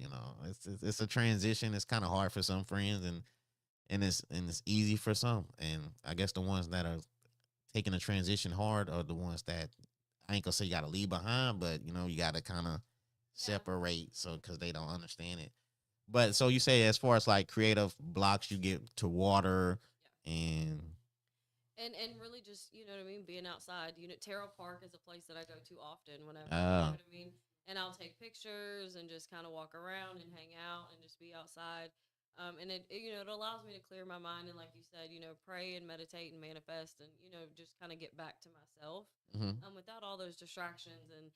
it's a transition. It's kind of hard for some friends, and it's easy for some. And I guess the ones that are taking the transition hard are the ones that I ain't gonna say you gotta leave behind, but you gotta kind of separate, so because they don't understand it. But so you say as far as like creative blocks, you get to water and And really just, you know what I mean, being outside. Terrell Park is a place that I go to often whenever, you uh know what I mean? And I'll take pictures and just kind of walk around and hang out and just be outside. And it allows me to clear my mind and, like you said, pray and meditate and manifest and, just kind of get back to myself mhm. without all those distractions. And,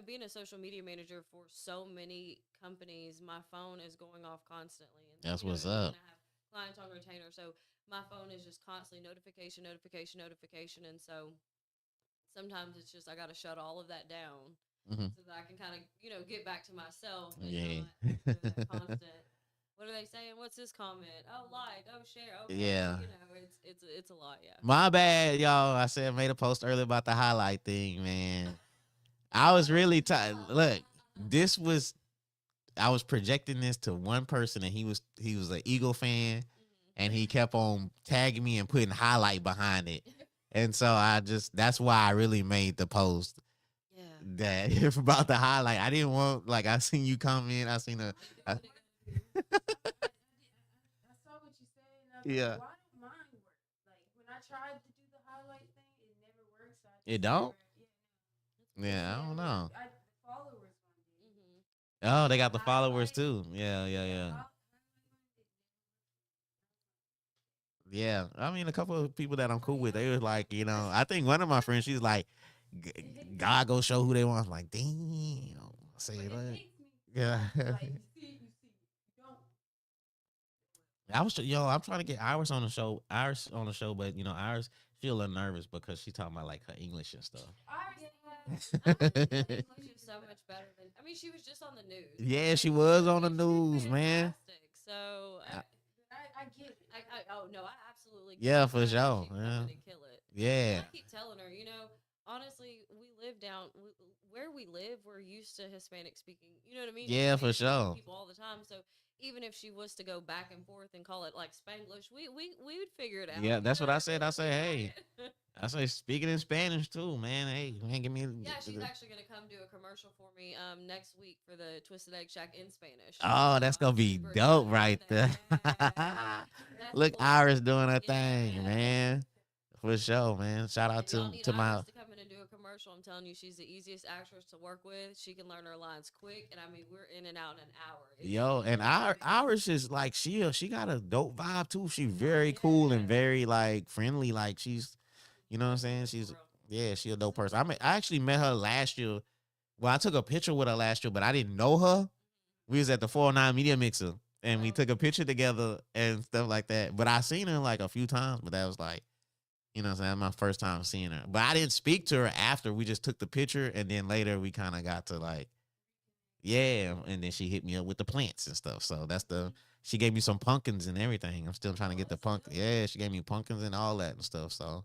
being a social media manager for so many companies, my phone is going off constantly. And then, That's what's what I mean? up. And I have clients on retainer. So my phone is just constantly notification, notification, notification. And so sometimes it's just I got to shut all of that down Hmm. so that I can kind of, get back to myself and Yeah. not, that constant. What are they saying? What's this comment? Oh, like, oh, share. Okay, Yeah. it's a lot. Yeah. My bad, y'all. I said I made a post earlier about the highlight thing, man. I was really tired. Look, this was I was projecting this to one person, and he was an Eagle fan, and he kept on tagging me and putting highlight behind it. And so that's why I really made the post Yeah. that if about the highlight. I didn't want, like, I seen you comment. I seen a I, I saw what you said, and I was yeah. like, why don't mine work? Like when I tried to do the highlight thing, it never worked. So I It just don't? never, Yeah, I don't know. the followers one did. Mm-hmm. Oh, they The got the followers highlight, too. Yeah, yeah, yeah, the yeah. highlight one, Yeah. I mean, a couple of people that I'm cool with, they was like, I think one of my friends, she's like, God go show who they want. I'm like, damn. I say, but it like, makes me yeah. like you don't. I'm trying to get Iris on the show, but Iris, she a little nervous because she talking about like her English and stuff. English is so much better than. I mean, she was just on the news. Yeah, she Like, was on the she's news, man. fantastic. So, I get it. oh no, I absolutely get Yeah, it. for I know sure. she can Yeah. come in and kill it. Yeah. And I keep telling her, honestly, we live where we live. We're used to Hispanic speaking. You know what I mean? Yeah, for Hispanic speaking sure. people all the time. So even if she was to go back and forth and call it like Spanglish, we would figure it out. Yeah, You that's know what I what said. I I mean? say, hey. I say speaking in Spanish too, man. Hey, man, give me. Yeah, she's actually gonna come do a commercial for me next week for the Twisted Egg Shack in Spanish. Oh, So that's I'm gonna be super dope excited right about there. that. Yeah. That's Look, cool. Iris doing her thing, Yeah. man. For sure, man. Shout out If y'all to need to Iris my. to come in and do a commercial, I'm telling you, she's the easiest actress to work with. She can learn her lines quick, and I mean, we're in and out in an hour. Yo, and Iris is like she got a dope vibe too. She's very cool and Yeah. very like friendly. Like she's, you know what I'm saying. She a dope person. I actually met her last year. Well, I took a picture with her last year, but I didn't know her. We was at the 409 Media Mixer, and we took a picture together and stuff like that. But I seen her like a few times, but that was like, you know what I'm saying, that's my first time seeing her. But I didn't speak to her after. We just took the picture, and then later we kind of got to like, yeah, and then she hit me up with the plants and stuff. So she gave me some pumpkins and everything. I'm still trying to get the pumpkin. Yeah, she gave me pumpkins and all that and stuff. So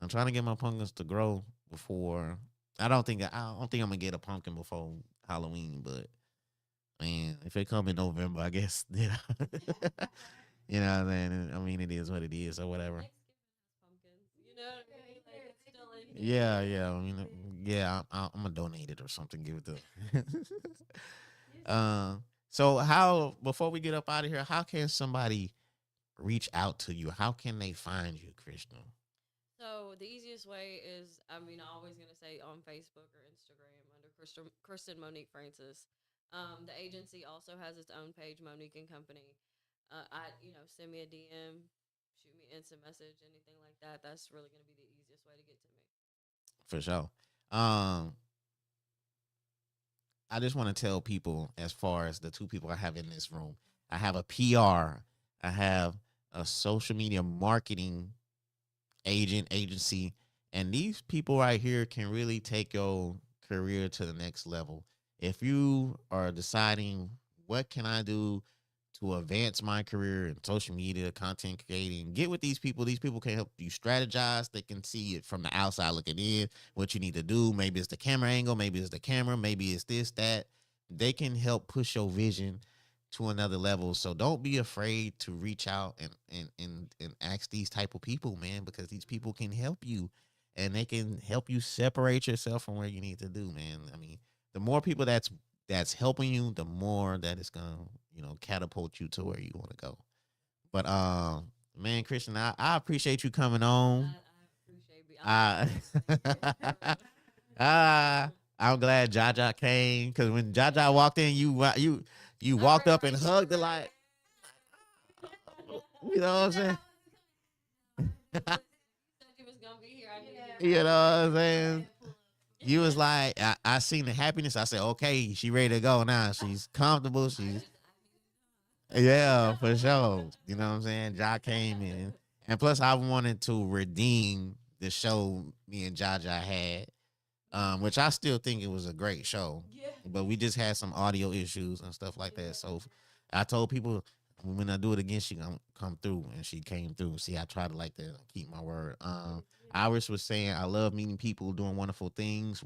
I'm trying to get my pumpkins to grow before. I don't think I'm gonna get a pumpkin before Halloween, but man, if it come in November, I guess you know what I mean. I mean, it is what it is, or whatever. Pumpkins, you know what I mean? Like it's still in here. Yeah, yeah. I mean, yeah. I'm gonna donate it or something. Give it to. So how before we get up out of here, how can somebody reach out to you? How can they find you, Krishna? So the easiest way is, I mean, I'm always gonna say on Facebook or Instagram under Kristen Monique Francis. The agency also has its own page, Monique and Company. Send me a DM, shoot me an instant message, anything like that. That's really gonna be the easiest way to get to me. For sure. Um, I just want to tell people, as far as the two people I have in this room, I have a PR, I have a social media marketing agency, and these people right here can really take your career to the next level. If you are deciding what can I do to advance my career in social media, content creating, get with these people. These people can help you strategize. They can see it from the outside looking in, what you need to do. Maybe it's the camera angle, maybe it's the camera, maybe it's this, that. They can help push your vision to another level. So don't be afraid to reach out and ask these type of people, man, because these people can help you and they can help you separate yourself from where you need to do, man. I mean, the more people that's helping you, the more that it's gonna, catapult you to where you want to go. But man, Christian, I appreciate you coming on. I appreciate I I'm glad Jaja came, because when Jaja walked in, you walked up and hugged her like, you know what I'm saying? She was gonna be here. I knew You know what I'm saying? You was like, I seen the happiness. I said, okay, she ready to go now. She's comfortable. She's Yeah, for sure. You know what I'm saying? Ja came in. And plus I wanted to redeem the show me and Jaja had. Which I still think it was a great show. Yeah. But we just had some audio issues and stuff like that. So I told people when I do it again, she gonna come through, and she came through. See, I try to like to keep my word. Iris was saying, I love meeting people doing wonderful things,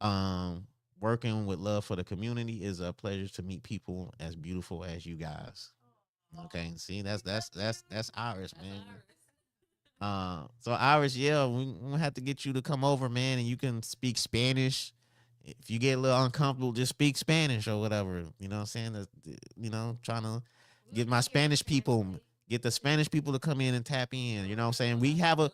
um working with love for the community is a pleasure to meet people as beautiful as you guys. Okay, see, that's Iris, man. So Iris, yeah, we gonna have to get you to come over, man, and you can speak Spanish. If you get a little uncomfortable, just speak Spanish or whatever. You know what I'm saying? Trying to get my Spanish people, get the Spanish people to come in and tap in. You know what I'm saying? We got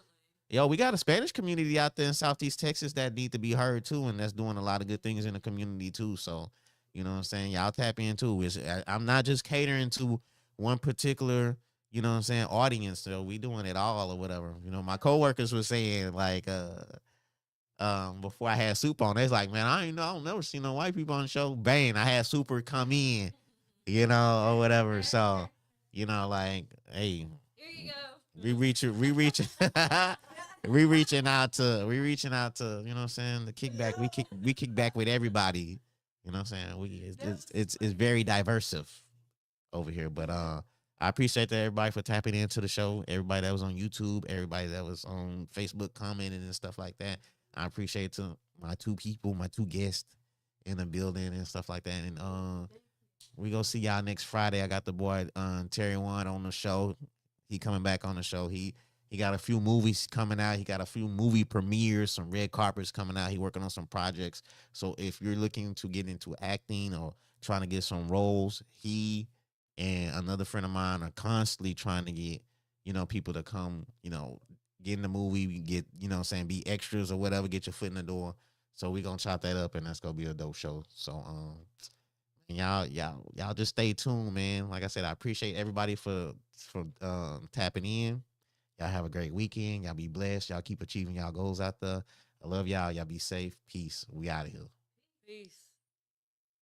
a Spanish community out there in Southeast Texas that need to be heard too, and that's doing a lot of good things in the community too. So, you know what I'm saying? Y'all tap in too. I'm not just catering to one particular, audience. So we doing it all or whatever. My coworkers were saying like, before I had Soup on, they was like, man, I don't never see no white people on the show. Bang, I had Super come in, or whatever. So, like, hey, Here you go. we reaching out to, you know what I'm saying, the kickback. We kick back with everybody. You know what I'm saying? It's very diversive over here. But I appreciate that everybody for tapping into the show. Everybody that was on YouTube, everybody that was on Facebook commenting and stuff like that. I appreciate my two people, my two guests in the building and stuff like that. And we go see y'all next Friday. I got the boy Terry Wan on the show. He coming back on the show. He got a few movies coming out. He got a few movie premieres, some red carpets coming out. He working on some projects. So if you're looking to get into acting or trying to get some roles, he and another friend of mine are constantly trying to get, people to come, get in the movie, get, be extras or whatever, get your foot in the door. So we gonna chop that up, and that's gonna be a dope show. So and y'all just stay tuned, man. Like I said, I appreciate everybody for tapping in. Y'all have a great weekend. Y'all be blessed. Y'all keep achieving y'all goals out there. I love y'all. Y'all be safe. Peace. We out of here. Peace.